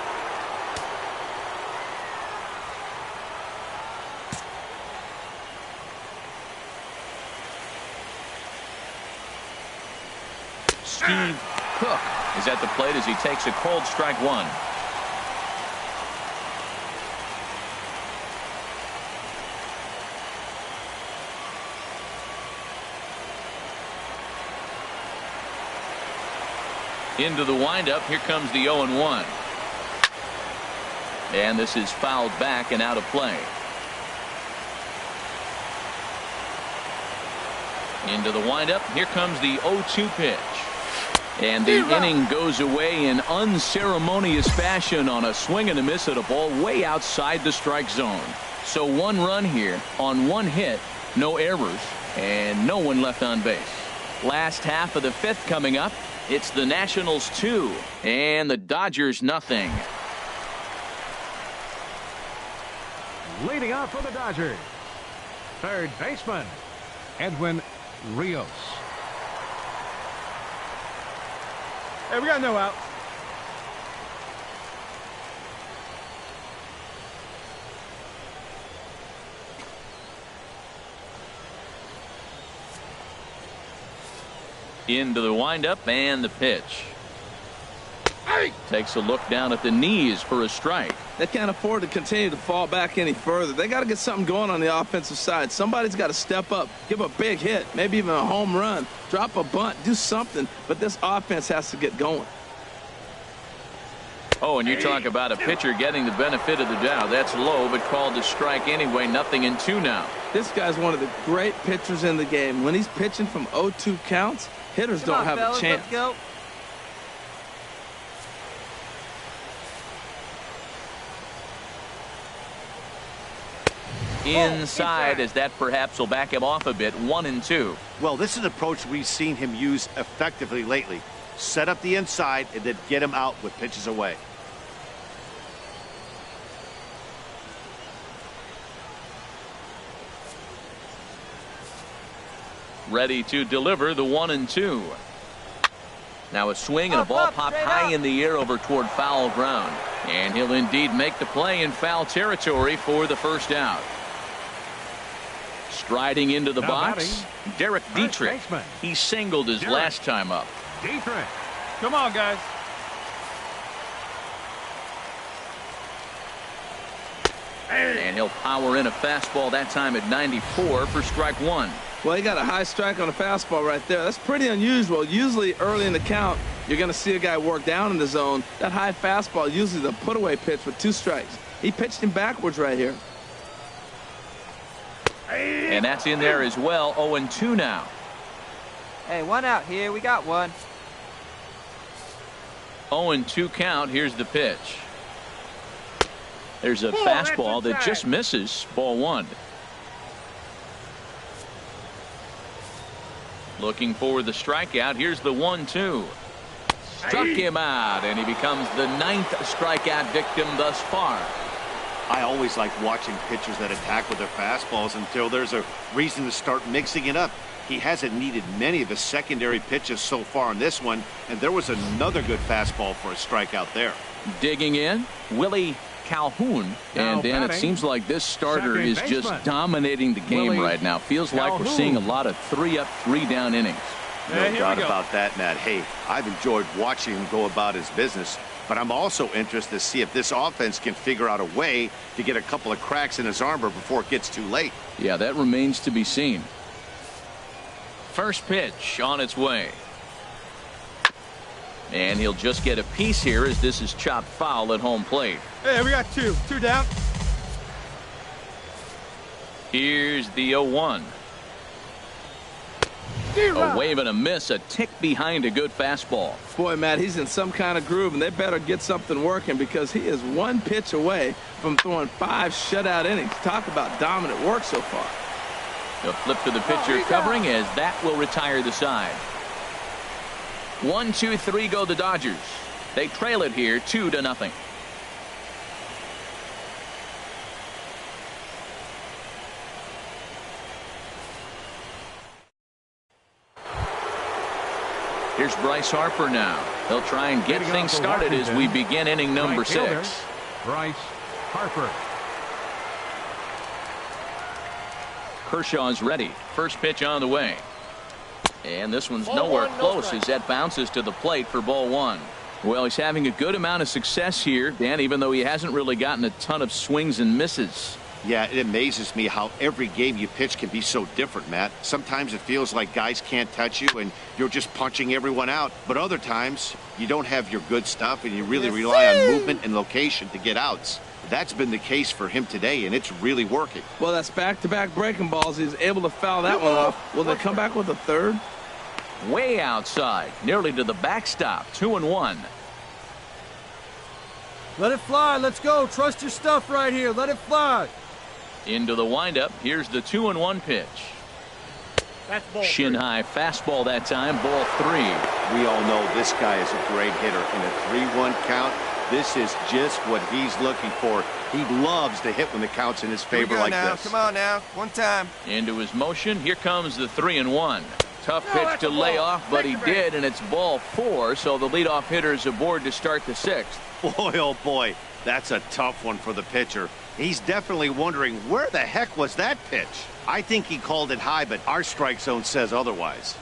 Steve Cook is at the plate as he takes a cold strike 1. Into the windup. Here comes the 0-1. And this is fouled back and out of play. Into the windup. Here comes the 0-2 pitch. And the inning goes away in unceremonious fashion on a swing and a miss at a ball way outside the strike zone. So 1 run here on 1 hit, no errors, and no one left on base. Last half of the 5th coming up. It's the Nationals 2 and the Dodgers nothing. Leading off for the Dodgers, third baseman, Edwin Rios. Hey, we got no out. Into the windup and the pitch. Takes a look down at the knees for a strike. They can't afford to continue to fall back any further. They got to get something going on the offensive side. Somebody's got to step up, give a big hit, maybe even a home run, drop a bunt, do something. But this offense has to get going. Oh, and you talk about a pitcher getting the benefit of the doubt. That's low, but called to strike anyway. 0-2 now. This guy's one of the great pitchers in the game. When he's pitching from 0-2 counts, hitters don't have a chance. Let's go. inside, as that perhaps will back him off a bit. 1-2. Well, this is an approach we've seen him use effectively lately. Set up the inside and then get him out with pitches away. Ready to deliver the 1-2. Now a swing and a ball popped high in the air over toward foul ground. And he'll indeed make the play in foul territory for the first out. Striding into the box, Derek Dietrich. He singled his last time up. Dietrich. Come on, guys. And he'll power in a fastball that time at 94 for strike one. Well, he got a high strike on a fastball right there. That's pretty unusual. Usually early in the count, you're going to see a guy work down in the zone. That high fastball, usually the put-away pitch with 2 strikes. He pitched him backwards right here. And that's in there as well. 0-2 now. Hey, 1 out here. We got 1. 0-2 count. Here's the pitch. There's a fastball that just misses. Ball 1. Looking for the strikeout. Here's the 1-2. Struck him out, and he becomes the 9th strikeout victim thus far. I always like watching pitchers that attack with their fastballs until there's a reason to start mixing it up. He hasn't needed many of his secondary pitches so far in this one, and there was another good fastball for a strikeout there. Digging in, Willie Calhoun. And Dan, it seems like this starter is just dominating the game right now. Feels like we're seeing a lot of 3-up, 3-down innings. No doubt about that, Matt. Hey, I've enjoyed watching him go about his business, but I'm also interested to see if this offense can figure out a way to get a couple of cracks in his armor before it gets too late. Yeah, that remains to be seen. First pitch on its way. And he'll just get a piece here as this is chopped foul at home plate. Hey, we got 2 down. Here's the 0-1. A wave and a miss, a tick behind a good fastball. Boy, Matt, he's in some kind of groove, and they better get something working because he is 1 pitch away from throwing 5 shutout innings. Talk about dominant work so far. A flip to the pitcher covering as that will retire the side. 1-2-3 go the Dodgers. They trail it here 2-0. Here's Bryce Harper now. He'll try and get things started as we begin inning number 6. Bryce Harper. Kershaw's ready. First pitch on the way. And this one's nowhere close as that bounces to the plate for ball 1. Well, he's having a good amount of success here, Dan, even though he hasn't really gotten a ton of swings and misses. Yeah, it amazes me how every game you pitch can be so different, Matt. Sometimes it feels like guys can't touch you and you're just punching everyone out. But other times you don't have your good stuff and you really rely on movement and location to get outs. That's been the case for him today, and it's really working. Well, that's back-to-back breaking balls. He's able to foul that one off. Will they come back with a third? Way outside, nearly to the backstop. 2-1. Let it fly. Let's go. Trust your stuff right here. Let it fly. Into the windup. Here's the 2-1 pitch. That's ball Shin high fastball that time. Ball 3. We all know this guy is a great hitter. In a 3-1 count, this is just what he's looking for. He loves to hit when the count's in his favor like this. Come on now. 1 time. Into his motion. Here comes the 3-1. Tough pitch to lay off, but he did, and it's ball 4, so the leadoff hitter is aboard to start the 6th. Boy, oh boy, that's a tough one for the pitcher. He's definitely wondering, where the heck was that pitch? I think he called it high, but our strike zone says otherwise.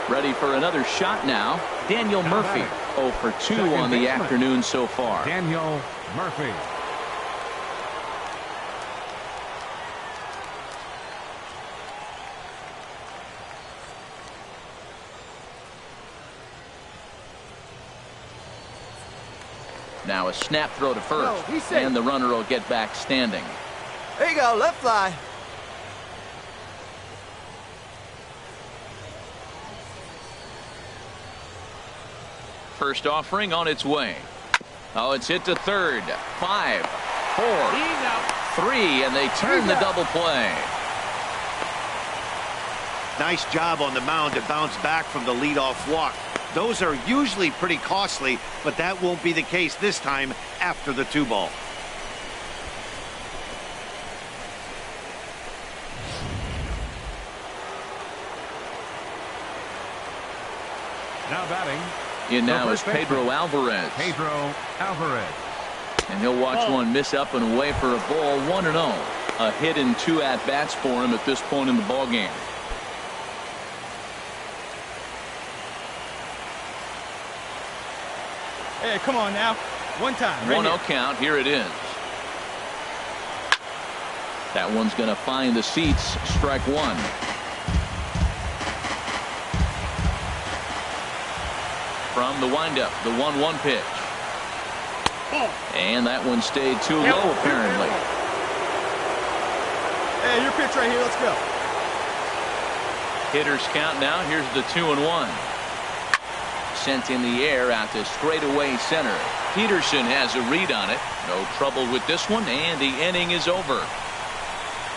Ready for another shot now. Daniel Murphy, 0 for 2 on the afternoon so far. Daniel Murphy. Now a snap throw to first, and the runner will get back standing. There you go, left fly. First offering on its way. Oh, it's hit to third. 5. 4, 3, and they turn the double play. Nice job on the mound to bounce back from the leadoff walk. Those are usually pretty costly, but that won't be the case this time after the 2-ball. Now batting. In now is Pedro Alvarez. Pedro Alvarez. And he'll watch one miss up and away for a ball. 1-0. A hit and 2 at-bats for him at this point in the ballgame. Hey, come on now. One time. 1-0 count. Here it is. That one's going to find the seats. Strike 1. From the windup, the 1-1 pitch. And that one stayed too low, apparently. Hey, your pitch right here. Let's go. Hitters count now. Here's the 2-1. Sent in the air out to straightaway center. Peterson has a read on it. No trouble with this one, and the inning is over.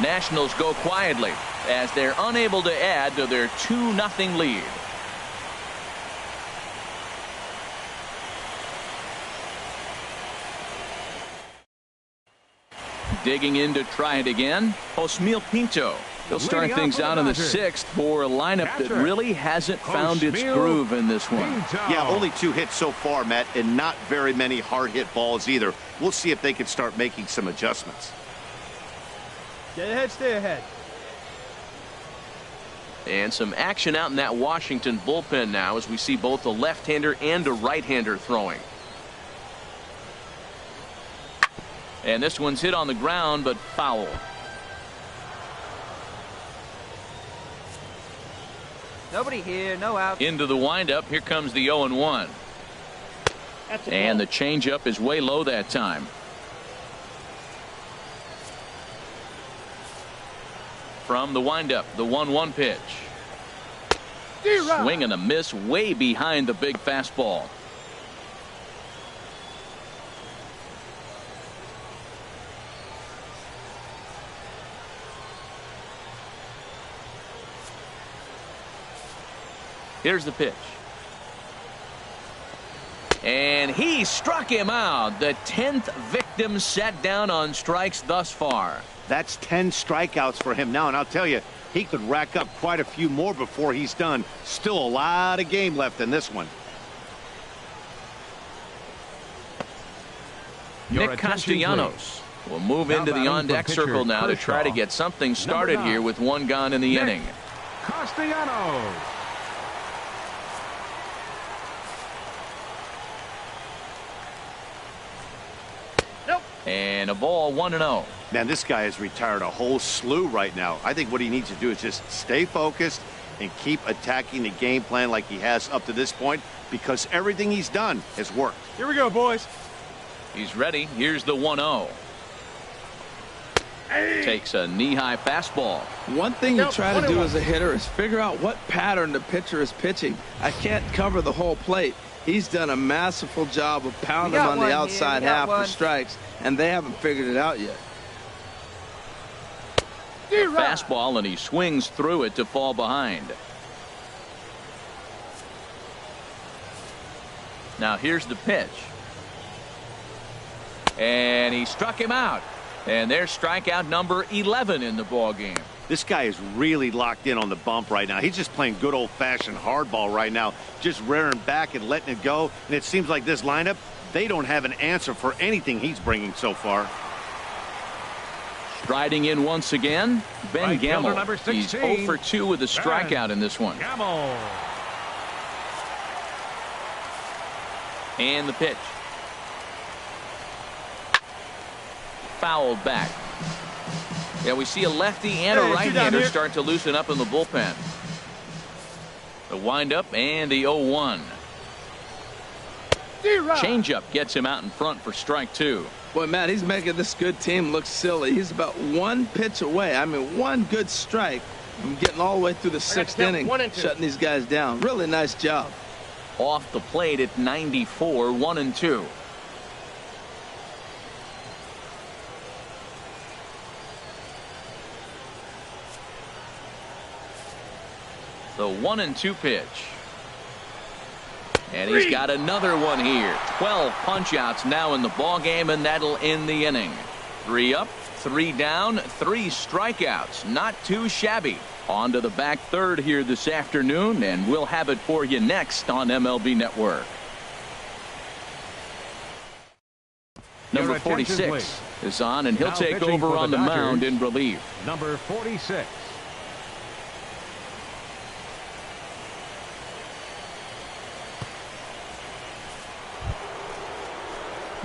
Nationals go quietly as they're unable to add to their 2-0 lead. Digging in to try it again, Osmil Pinto. He'll start things out in the 6th for a lineup that really hasn't found its groove in this one. Yeah, only 2 hits so far, Matt, and not very many hard-hit balls either. We'll see if they can start making some adjustments. Get ahead, stay ahead. And some action out in that Washington bullpen now as we see both a left-hander and a right-hander throwing. And this one's hit on the ground, but foul. Nobody here, no out. Into the windup. Here comes the 0-1. And the changeup is way low that time. From the windup, the 1-1 pitch. Swing and a miss way behind the big fastball. Here's the pitch. And he struck him out. The 10th victim set down on strikes thus far. That's 10 strikeouts for him now, and I'll tell you, he could rack up quite a few more before he's done. Still a lot of game left in this one. Nick Castellanos will move into the on-deck circle now to try to get something started here with 1 gone in the inning. Castellanos. And a ball, 1-0. Man, this guy has retired a whole slew right now. I think what he needs to do is just stay focused and keep attacking the game plan like he has up to this point, because everything he's done has worked. Here we go, boys. He's ready. Here's the 1-0. Takes a knee-high fastball. One thing you try to do as a hitter is figure out what pattern the pitcher is pitching. I can't cover the whole plate. He's done a masterful job of pounding on the outside half for strikes, and they haven't figured it out yet. Fastball, and he swings through it to fall behind. Now here's the pitch. And he struck him out. And there's strikeout number 11 in the ball game. This guy is really locked in on the bump right now. He's just playing good old-fashioned hardball right now, just rearing back and letting it go. And it seems like this lineup, they don't have an answer for anything he's bringing so far. Striding in once again, Ben Gamble. He's 0 for 2 with a strikeout in this one. Gamble. And the pitch. Fouled back. Yeah, we see a lefty and a right-hander start to loosen up in the bullpen. The windup and the 0-1. Changeup gets him out in front for strike 2. Boy, Matt, he's making this good team look silly. He's about 1 pitch away. I mean, 1 good strike from getting all the way through the 6th inning, shutting these guys down. Really nice job. Off the plate at 94, 1-2. The 1-2 pitch. And he's got another one here. 12 punch-outs now in the ball game, and that'll end the inning. 3 up, 3 down, 3 strikeouts. Not too shabby. On to the back third here this afternoon, and we'll have it for you next on MLB Network. Number 46 is on, and he'll take over on the mound in relief. Number 46.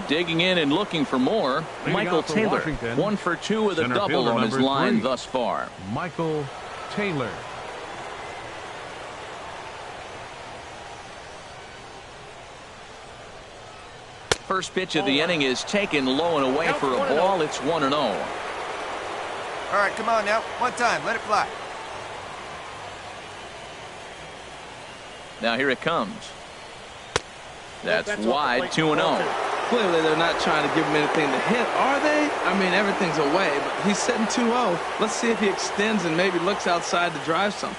Digging in and looking for more, Michael Taylor. 1 for 2 with a double on his line thus far. Michael Taylor. First pitch of the inning is taken low and away for a ball. It's 1-0. All right, come on now. One time. Let it fly. Now here it comes. That's wide, 2-0. Clearly, they're not trying to give him anything to hit, are they? I mean, everything's away, but he's setting 2-0. Let's see if he extends and maybe looks outside to drive something.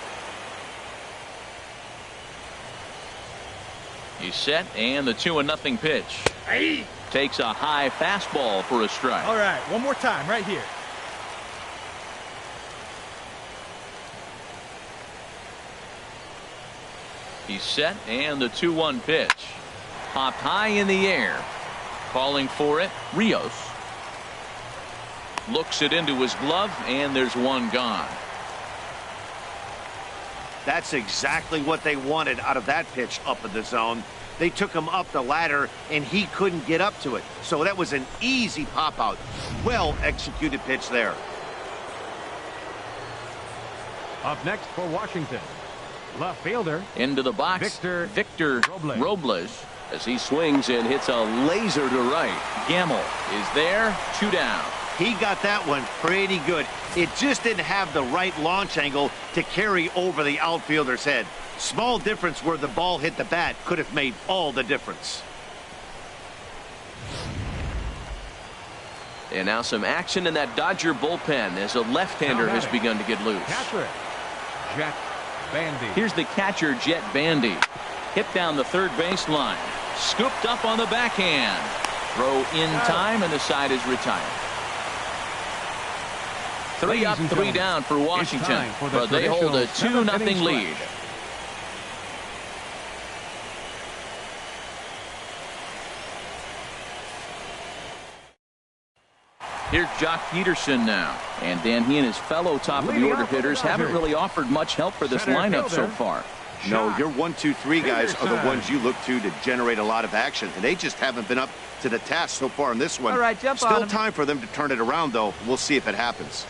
He's set, and the 2-0 pitch. Takes a high fastball for a strike. All right, one more time right here. He's set, and the 2-1 pitch. Popped high in the air. Calling for it, Rios. Looks it into his glove, and there's one gone. That's exactly what they wanted out of that pitch up in the zone. They took him up the ladder, and he couldn't get up to it. So that was an easy pop-out. Well-executed pitch there. Up next for Washington, left fielder. Into the box, Victor Robles. As he swings and hits a laser to right. Gamble is there, 2 down. He got that one pretty good. It just didn't have the right launch angle to carry over the outfielder's head. Small difference where the ball hit the bat could have made all the difference. And now some action in that Dodger bullpen as a left-hander has begun to get loose. Catcher, Jet Bandy. Here's the catcher, Jet Bandy. Hit down the third baseline. Scooped up on the backhand. Throw in time, and the side is retired. 3 up, 3 down for Washington, but they hold a 2-0 lead. Here's Jock Peterson now. And Dan, he and his fellow top-of-the-order hitters haven't really offered much help for this lineup so far. No, your 1, 2, 3 guys are the ones you look to generate a lot of action, and they just haven't been up to the task so far in this one. All right, jump on Still him. time for them to turn it around, though. We'll see if it happens.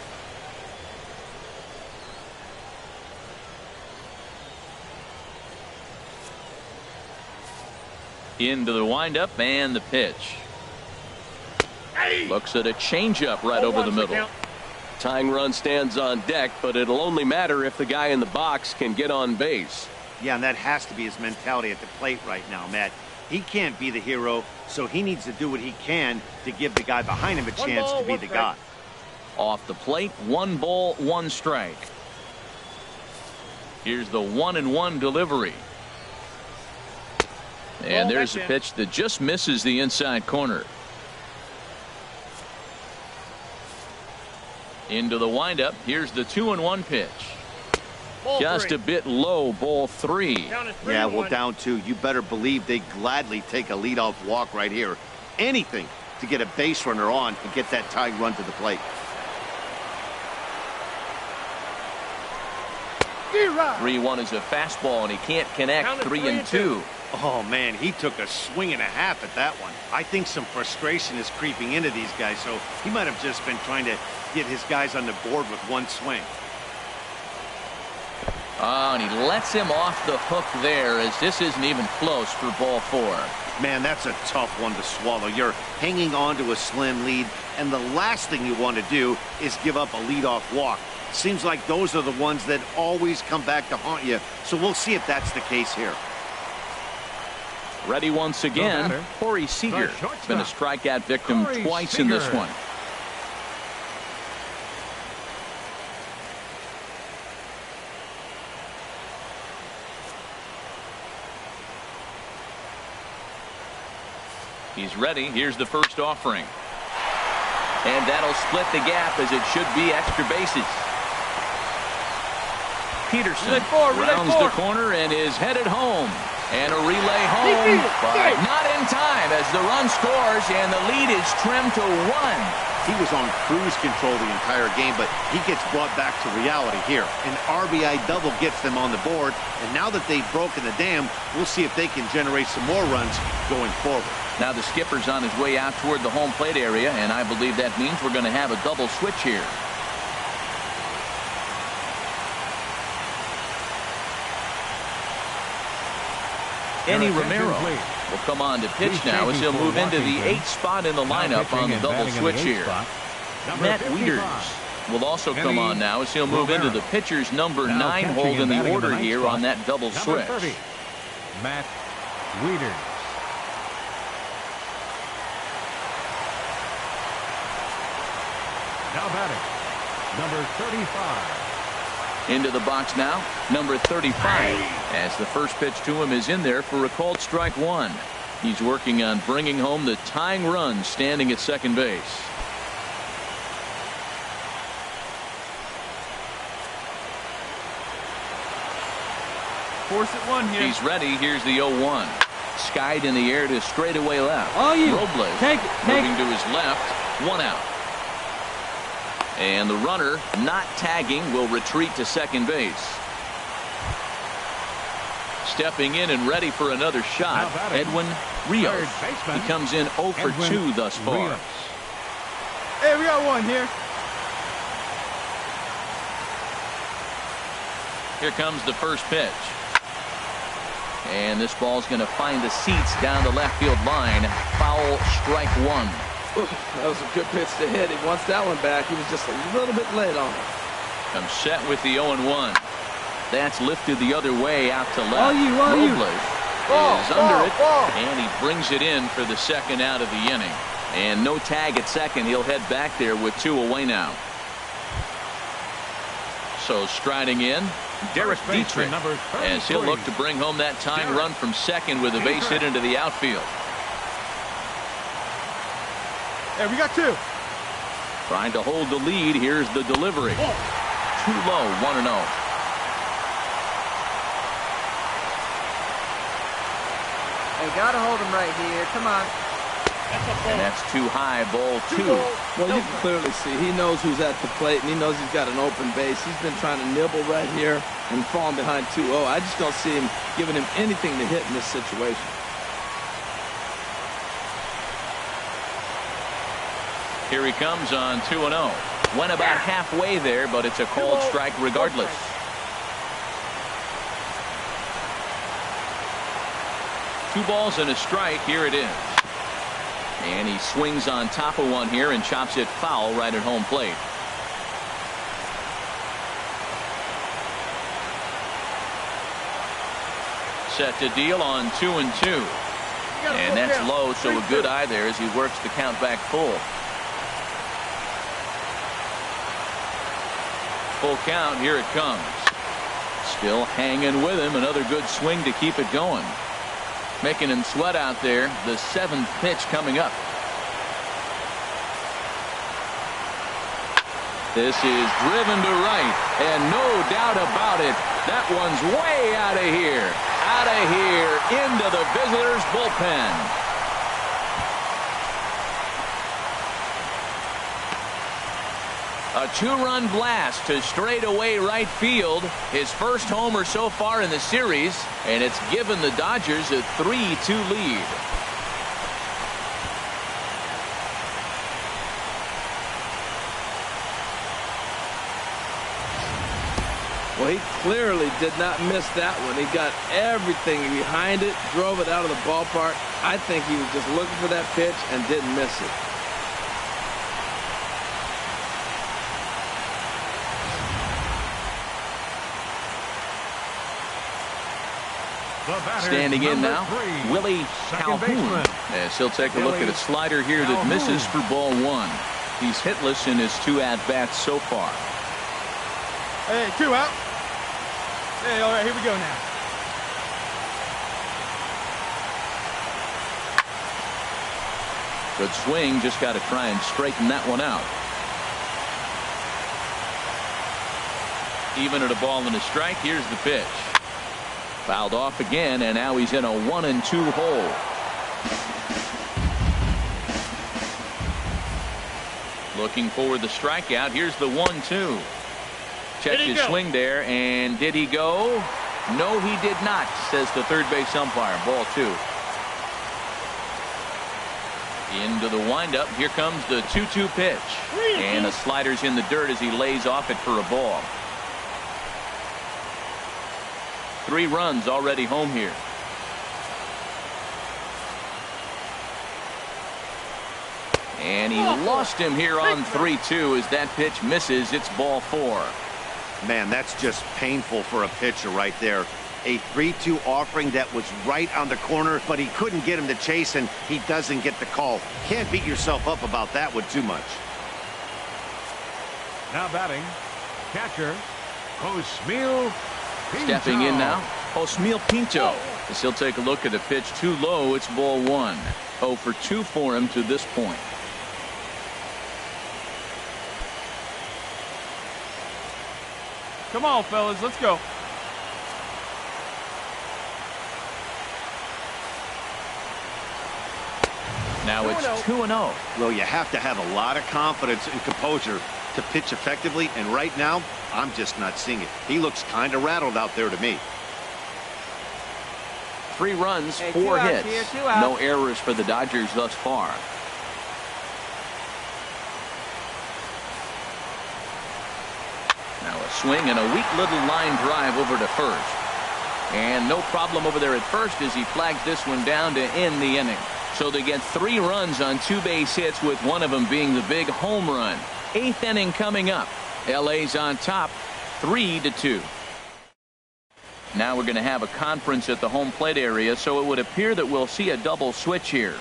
Into the windup and the pitch. Looks at a changeup right over the middle. Tying run stands on deck, but it'll only matter if the guy in the box can get on base. Yeah, and that has to be his mentality at the plate right now, Matt. He can't be the hero, so he needs to do what he can to give the guy behind him a chance to be the guy. Off the plate, 1 ball, 1 strike. Here's the 1-1 delivery. And there's a pitch that just misses the inside corner. Into the windup. Here's the 2-1 pitch. Just a bit low, ball 3. Yeah, well, down 2. You better believe they gladly take a leadoff walk right here. Anything to get a base runner on and get that tied run to the plate. 3-1 is a fastball, and he can't connect. 3-2. Oh, man, he took a swing and a half at that one. I think some frustration is creeping into these guys, so he might have just been trying to get his guys on the board with 1 swing. Oh, and he lets him off the hook there, as this isn't even close for ball 4. Man, that's a tough one to swallow. You're hanging on to a slim lead, and the last thing you want to do is give up a leadoff walk. Seems like those are the ones that always come back to haunt you, so we'll see if that's the case here. Ready once again, Corey Seager. Been a strikeout victim twice in this one. He's ready. Here's the first offering. And that'll split the gap as it should be extra bases. Peterson rounds the corner and is headed home. And a relay home, but not in time as the run scores and the lead is trimmed to 1. He was on cruise control the entire game, but he gets brought back to reality here. An RBI double gets them on the board, and now that they've broken the dam, we'll see if they can generate some more runs going forward. Now the skipper's on his way out toward the home plate area, and I believe that means we're going to have a double switch here. Eddie Romero will come on to pitch now as he'll move into the 8th spot in the lineup on the double switch here. Matt Wieters will also come on now as he'll move into the pitcher's number 9 hold in the order here on that double switch. Matt Wieters. Now batting, number 35. Into the box now, number 35, as the first pitch to him is in there for a called strike 1. He's working on bringing home the tying run standing at second base. Force at 1 here. He's ready. Here's the 0-1. Skied in the air to straightaway left. Robles moving to his left. 1 out. And the runner, not tagging, will retreat to second base. Stepping in and ready for another shot, Edwin Rios. He comes in 0 for 2 thus far. Hey, we got 1 here. Here comes the first pitch. And this ball's going to find the seats down the left field line. Foul, strike 1. That was a good pitch to hit. He wants that one back. He was just a little bit late on it. I'm set with the 0-1. That's lifted the other way out to left. Robles is under it, and he brings it in for the second out of the inning. And no tag at second. He'll head back there with 2 away now. So striding in, Derek Dietrich, as he'll look to bring home that tying run from second with a base hit into the outfield. Hey, we got 2. Trying to hold the lead. Here's the delivery. Too low, 1-0. Hey, gotta hold him right here. Come on. And that's too high, ball 2. Well, you can clearly see he knows who's at the plate, and he knows he's got an open base. He's been trying to nibble right here and falling behind 2-0. I just don't see him giving him anything to hit in this situation. Here he comes on 2-0. Went about halfway there, but it's a called strike regardless. Two balls and a strike. Here it is. And he swings on top of one here and chops it foul right at home plate. Set to deal on 2-2. And that's low, so a good eye there as he works the count back full. Full count. Here it comes. Still hanging with him. Another good swing to keep it going. Making him sweat out there. The 7th pitch coming up. This is driven to right, and no doubt about it, that one's way out of here. Out of here into the visitors' bullpen. A 2-run blast to straightaway right field. His first homer so far in the series, and it's given the Dodgers a 3-2 lead. Well, he clearly did not miss that one. He got everything behind it, drove it out of the ballpark. I think he was just looking for that pitch and didn't miss it. Standing in now, Willie Calhoun, as he'll take a look at a slider here that misses for ball 1. He's hitless in his 2 at-bats so far. Hey, 2 out. Hey, all right, here we go now. Good swing, just got to try and straighten that one out. Even at a ball and a strike, here's the pitch. Fouled off again, and now he's in a 1-2 hole. Looking for the strikeout. Here's the 1-2. Checked his swing there, and did he go? No, he did not, says the third base umpire. Ball 2. Into the windup. Here comes the 2-2 pitch. And the slider's in the dirt as he lays off it for a ball. 3 runs already home here. And he lost him here on 3-2 as that pitch misses. It's ball 4. Man, that's just painful for a pitcher right there. A 3-2 offering that was right on the corner, but he couldn't get him to chase, and he doesn't get the call. Can't beat yourself up about that one too much. Now batting, catcher, Osmeal Pinto. Stepping in now, Osmeal Pinto. As he'll take a look at a pitch too low. It's ball 1. 0 for 2 for him to this point. Come on, fellas, let's go. Now it's 2-0. Well, you have to have a lot of confidence and composure to pitch effectively, and right now, I'm just not seeing it. He looks kind of rattled out there to me. 3 runs, 4 hits. No errors for the Dodgers thus far. Now a swing and a weak little line drive over to first. And no problem over there at first as he flags this one down to end the inning. So they get 3 runs on 2 base hits, with one of them being the big home run. 8th inning coming up. LA's on top 3-2. Now we're going to have a conference at the home plate area, so it would appear that we'll see a double switch here.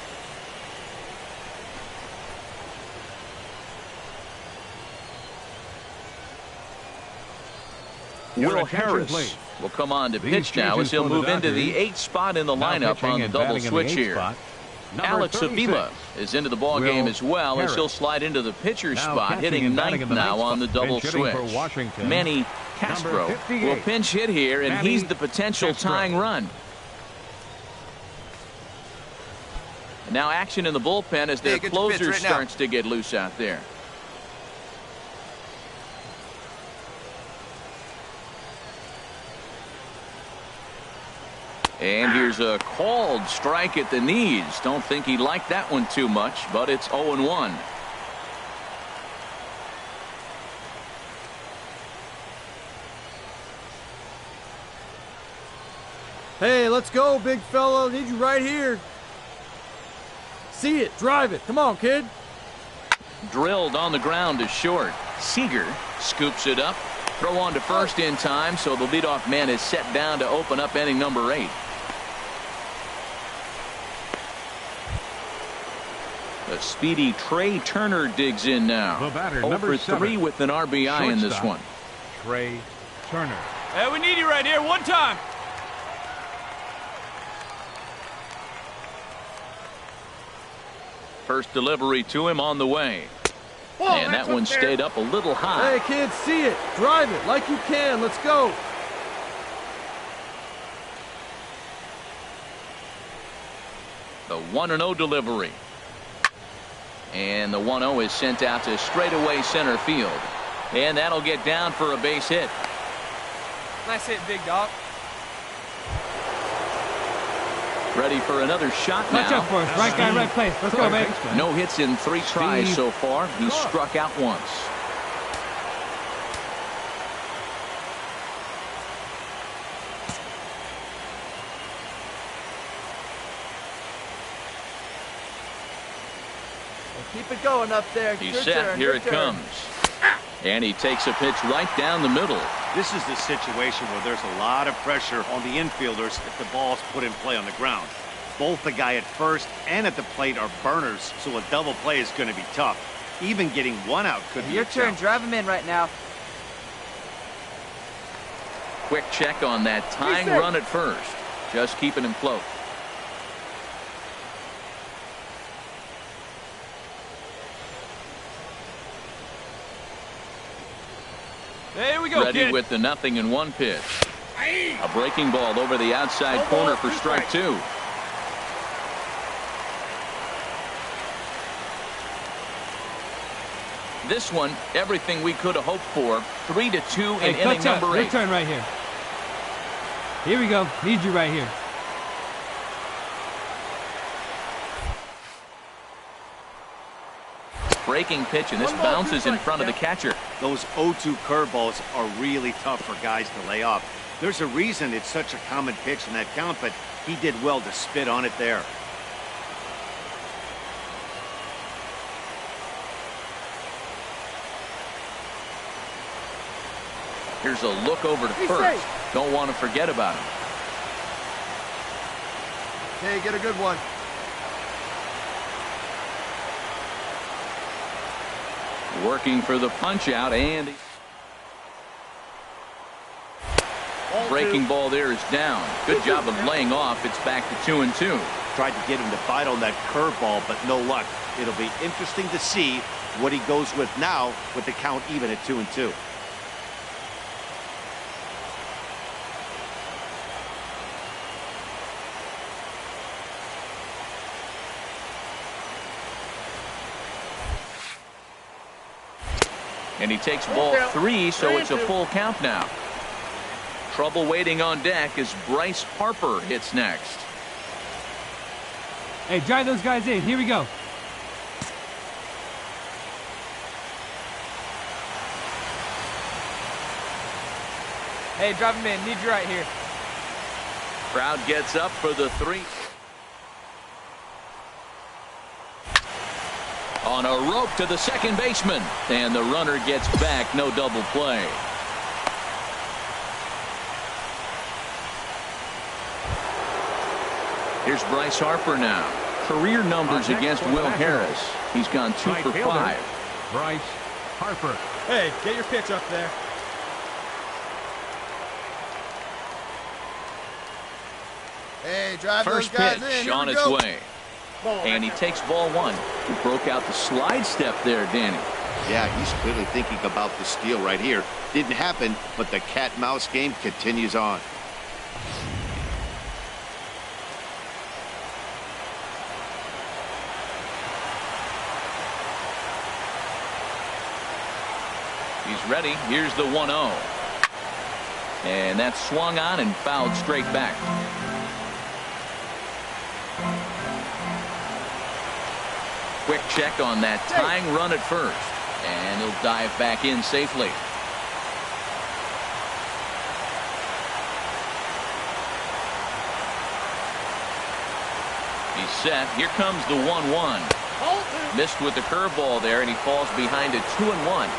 Will Harris will come on to pitch now as he'll move into the 8th spot in the lineup on the double switch here. Alex Avila is into the ball game as well, as he'll slide into the pitcher's spot, hitting 9th now on the double switch. Manny Castro will pinch hit here, and he's the potential tying run. Now action in the bullpen as their closer starts to get loose out there. And here's a called strike at the knees. Don't think he liked that one too much, but it's 0-1. Hey, let's go, big fella. Need you right here. See it, drive it. Come on, kid. Drilled on the ground to short. Seager scoops it up. Throw on to first in time, so the leadoff man is set down to open up inning number 8. The speedy Trey Turner digs in now. 0 for 3 with an RBI in this one. Trey Turner. Hey, we need you right here. One time. First delivery to him on the way. And that one stayed up a little high. Hey, kid, see it. Drive it like you can. Let's go. The 1-0 delivery. And the 1-0 is sent out to straightaway center field. And that'll get down for a base hit. Nice hit, big dog. Ready for another shot now. Watch out for us. Right guy, right place. Let's go, baby. No hits in 3 tries so far. He struck out once. Keep it going up there. He's set. Here it comes. And he takes a pitch right down the middle. This is the situation where there's a lot of pressure on the infielders if the ball's put in play on the ground. Both the guy at first and at the plate are burners, so a double play is going to be tough. Even getting one out could be your turn. Drive him in right now. Quick check on that tying run at first. Just keeping him close. There we go, Ready kid. with the 0-1 pitch. A breaking ball over the outside corner for strike 2. This one, everything we could have hoped for. 3-2 in inning number 8. Your turn right here. Here we go. Need you right here. Breaking pitch, and this bounces in front of the catcher. Those 0-2 curveballs are really tough for guys to lay off. There's a reason it's such a common pitch in that count, but he did well to spit on it there. Here's a look over to first. Don't want to forget about him. Hey, get a good one. Working for the punch out, and breaking ball there is down. Good job of laying off. It's back to 2-2. Tried to get him to bite on that curveball, but no luck. It'll be interesting to see what he goes with now with the count even at 2-2. And he takes ball 3, so it's a full count now. Trouble waiting on deck as Bryce Harper hits next. Hey, drive those guys in. Here we go. Hey, drive him in. Need you right here. Crowd gets up for the 3. On a rope to the second baseman, and the runner gets back. No double play. Here's Bryce Harper now. Career numbers against Will Harris. He's gone 2 for 5. Bryce Harper. Hey, get your pitch up there. Hey, drive First those guys pitch in. on its way. And he takes ball 1. He broke out the slide step there, Danny. Yeah, he's clearly thinking about the steal right here. Didn't happen, but the cat-mouse game continues on. He's ready. Here's the 1-0. And that's swung on and fouled straight back. Quick check on that tying run at first. And he'll dive back in safely. He's set. Here comes the 1-1. Missed with the curveball there, and he falls behind a 2-1.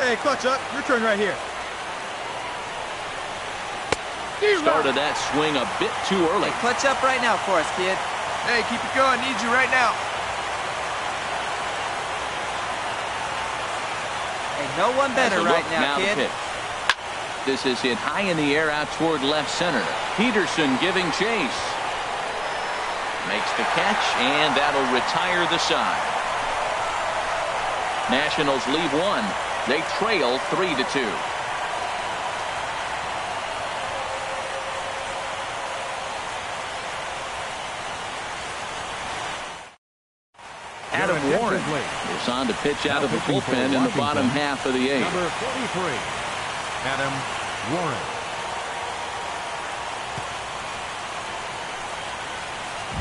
Hey, clutch up. Your turn right here. Started that swing a bit too early. Hey, clutch up right now for us, kid. Hey, keep it going. Need you right now. Hey, no one better right now, kid. This is hit high in the air out toward left center. Peterson giving chase. Makes the catch, and that'll retire the side. Nationals leave 1. They trail 3-2. Adam Warren is on to pitch out of the bullpen in the bottom half of the 8th. Number 43, Adam Warren.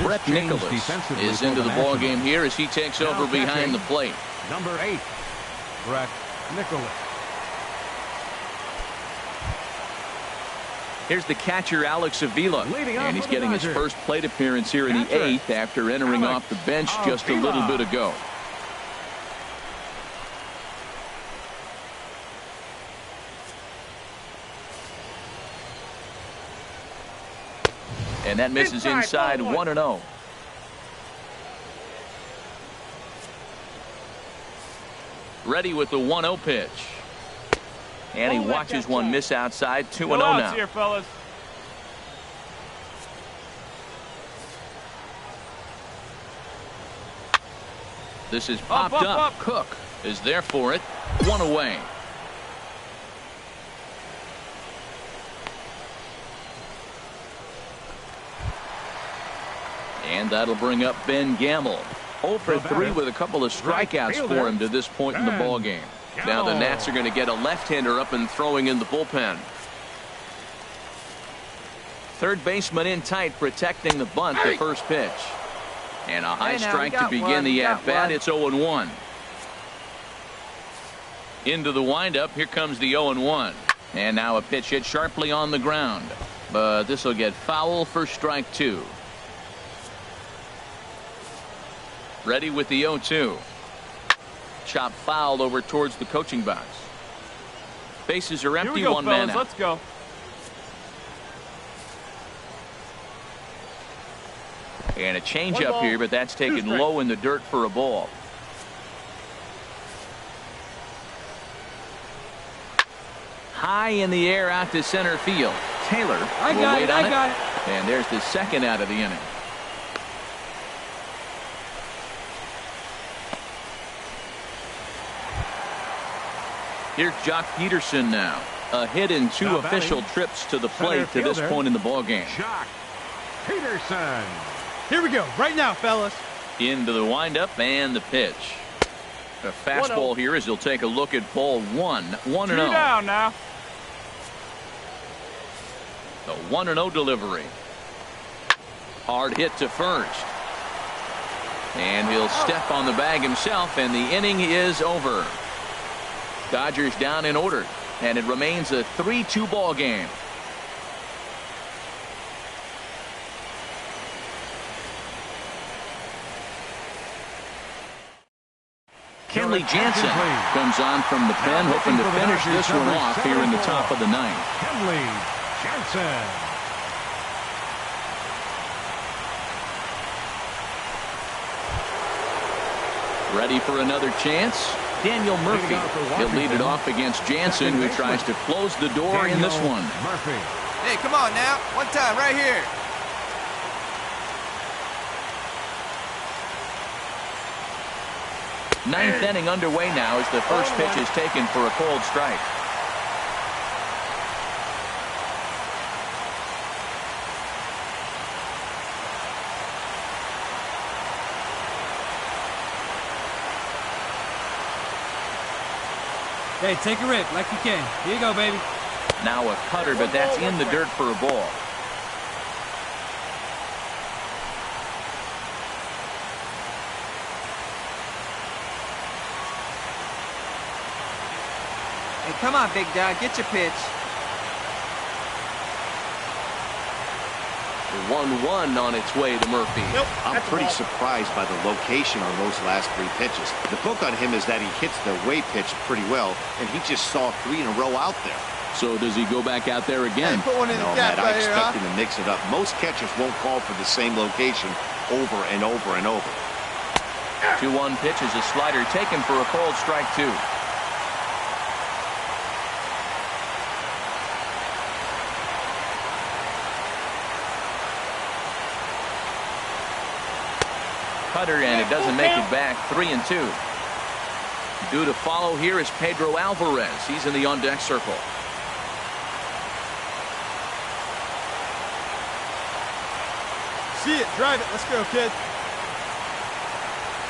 Brett Nicholas is into the ball game here as he takes over behind the plate. Number 8, Brett Nicholas. Here's the catcher, Alex Avila, and he's getting his first plate appearance here in the 8th after entering off the bench just a little bit ago. And that misses inside 1-0. Ready with the 1-0 pitch. And he watches one miss outside. 2-0 now. Here, fellas. This is popped up. Cook is there for it. One away. And that'll bring up Ben Gamble. 0 for 3 with a couple of strikeouts for him to this point in the ball game. Now the Nats are going to get a left-hander up and throwing in the bullpen. Third baseman in tight, protecting the bunt. The first pitch. And a high strike to begin the at-bat. It's 0-1. Into the windup. Here comes the 0-1. And now a pitch hit sharply on the ground. But this will get foul for strike 2. Ready with the 0-2. Chop foul over towards the coaching box. Bases are empty. One man out. Let's go. And a change up here, but that's taken low in the dirt for a ball. High in the air out to center field. Taylor will wait on it. And there's the second out of the inning. Here's Jock Peterson now. A hit in 2 official trips to the plate to this point in the ball game. Jock Peterson. Here we go. Right now, fellas. Into the windup and the pitch. A fastball here as he'll take a look at ball 1. 1-0. 2 down now. The 1-0 delivery. Hard hit to first. And he'll step on the bag himself, and the inning is over. Dodgers down in order, and it remains a 3-2 ball game. Kenley Jansen comes on from the pen, hoping to finish this one off here in the top of the ninth. Kenley Jansen. Ready for another chance? Daniel Murphy. He'll lead it off against Jansen, who tries to close the door in this one. Murphy. Hey, come on now. One time right here. Ninth inning underway now as the first pitch is taken for a cold strike. Hey, take a rip like you can. Here you go, baby. Now a cutter, but that's in the dirt for a ball. Hey, come on, big dog. Get your pitch. 1-1 on its way to Murphy. I'm pretty surprised by the location on those last 3 pitches. The book on him is that he hits the way pitch pretty well, and he just saw 3 in a row out there. So does he go back out there again? Hey, put one in No, the gap Matt, I right here, expect him to mix it up. Most catchers won't call for the same location over and over and over. 2-1 pitch is a slider taken for a cold strike 2. Cutter, and it doesn't make it back. 3-2. Due to follow here is Pedro Alvarez. He's in the on-deck circle. See it. Drive it. Let's go, kid.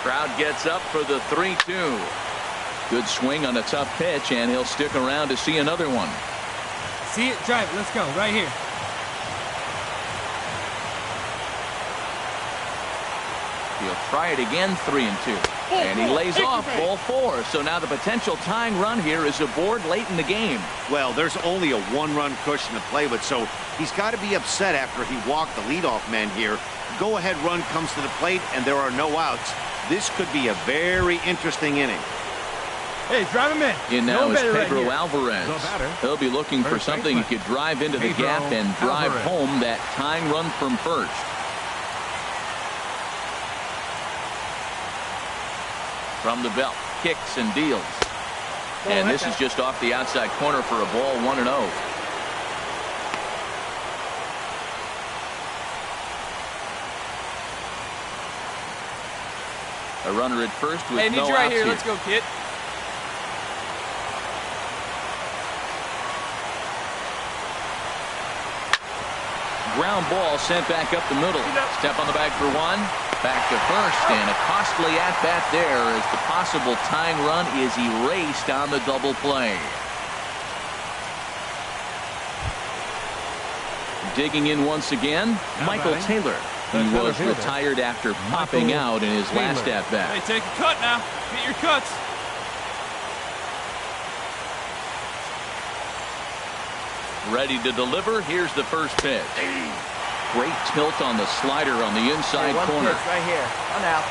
Crowd gets up for the 3-2. Good swing on a tough pitch, and he'll stick around to see another one. See it, drive it. Let's go. Right here. He'll try it again. 3-2. And he lays off ball 4. So now the potential tying run here is aboard late in the game. Well, there's only a 1-run cushion to play with, so he's got to be upset after he walked the leadoff man here. Go-ahead run comes to the plate, and there are no outs. This could be a very interesting inning. Hey, drive him in. In now is Pedro Alvarez. He'll be looking for something he could drive into the gap and drive home that tying run from first. From the belt, kicks and deals. And this is just off the outside corner for a ball. 1-0. A runner at first with hey, need no you right outs here. here. Let's go, kid. Ground ball sent back up the middle. Step on the bag for one. Back to first, and a costly at-bat there as the possible tying run is erased on the double play. Digging in once again, Michael Taylor. He was retired after popping out in his last at-bat. Hey, take a cut now. Get your cuts. Ready to deliver. Here's the first pitch. Great tilt on the slider on the inside corner. Pitch right here. One out.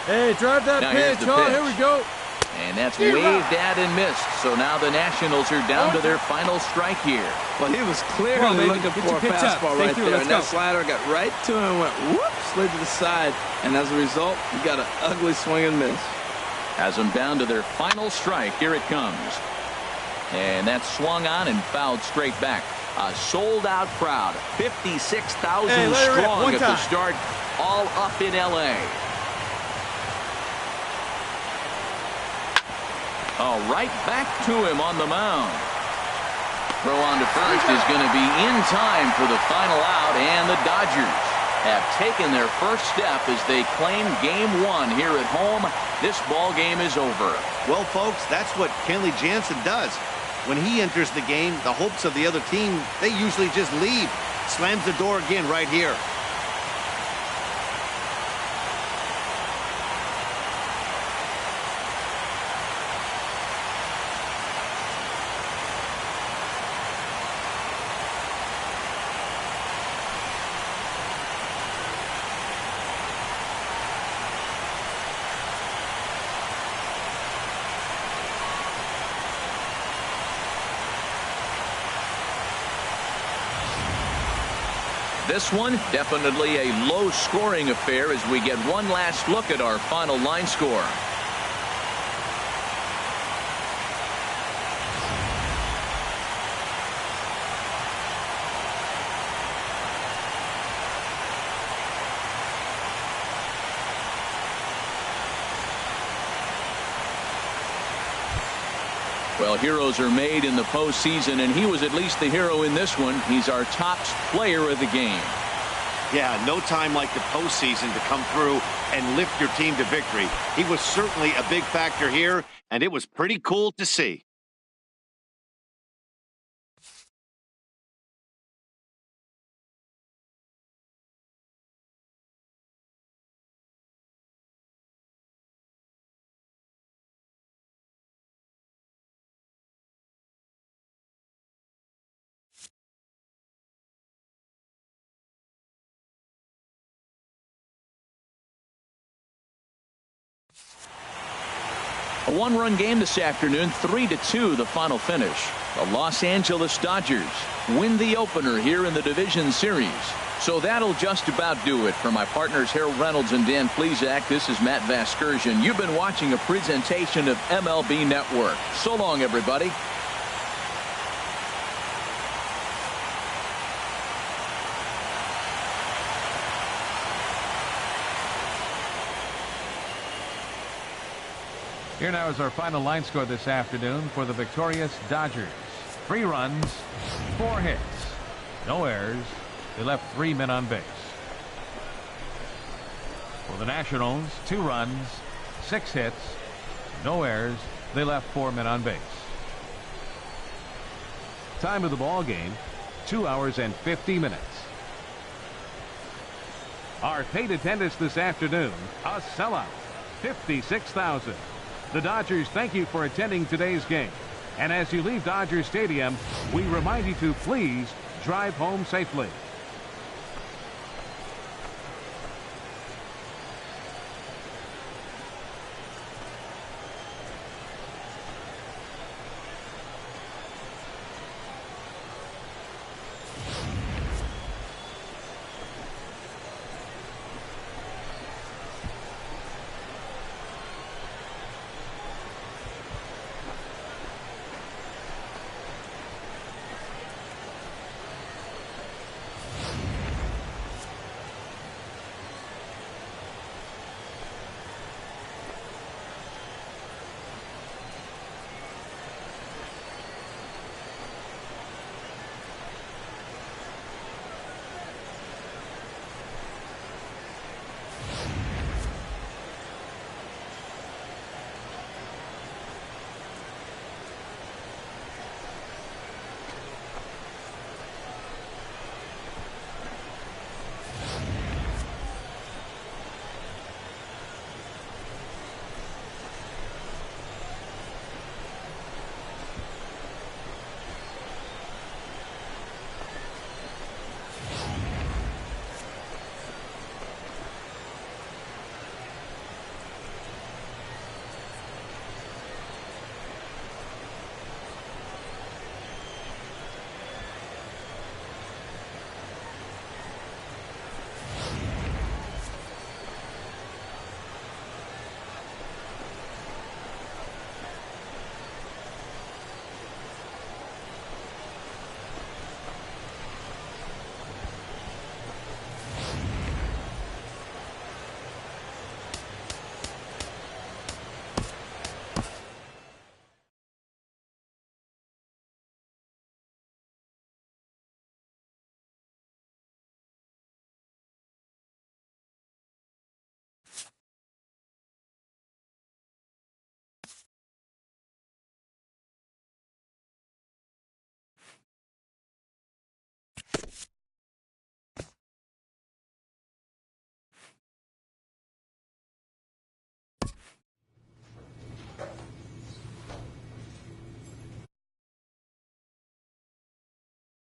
Hey, drive that pitch, huh? Here we go. And that's waved at and missed. So now the Nationals are down to their final strike here. Well, he was clearly looking for a fastball right there. And that slider got right to him, went whoop, slid to the side. And as a result, you got an ugly swing and miss. Has them down to their final strike. Here it comes. And that's swung on and fouled straight back. A sold-out crowd. 56,000 strong at the start, all up in L.A. Oh, right back to him on the mound. Throw on to first is going to be in time for the final out, and the Dodgers have taken their first step as they claim game one here at home. This ball game is over. Well, folks, that's what Kenley Jansen does. When he enters the game, the hopes of the other team, they usually just leave. Slams the door again right here. This one, definitely a low-scoring affair as we get one last look at our final line score. Well, heroes are made in the postseason, and he was at least the hero in this one. He's our top player of the game. Yeah, no time like the postseason to come through and lift your team to victory. He was certainly a big factor here, and it was pretty cool to see. A one-run game this afternoon, 3-2 the final finish. The Los Angeles Dodgers win the opener here in the division series. So that'll just about do it. For my partners Harold Reynolds and Dan Plesac, this is Matt Vasgersian. You've been watching a presentation of MLB Network. So long, everybody. Here now is our final line score this afternoon for the victorious Dodgers. 3 runs, 4 hits, no errors. They left 3 men on base. For the Nationals, 2 runs, 6 hits, no errors. They left 4 men on base. Time of the ball game, 2 hours and 50 minutes. Our paid attendance this afternoon, a sellout, 56,000. The Dodgers thank you for attending today's game. And as you leave Dodger Stadium, we remind you to please drive home safely.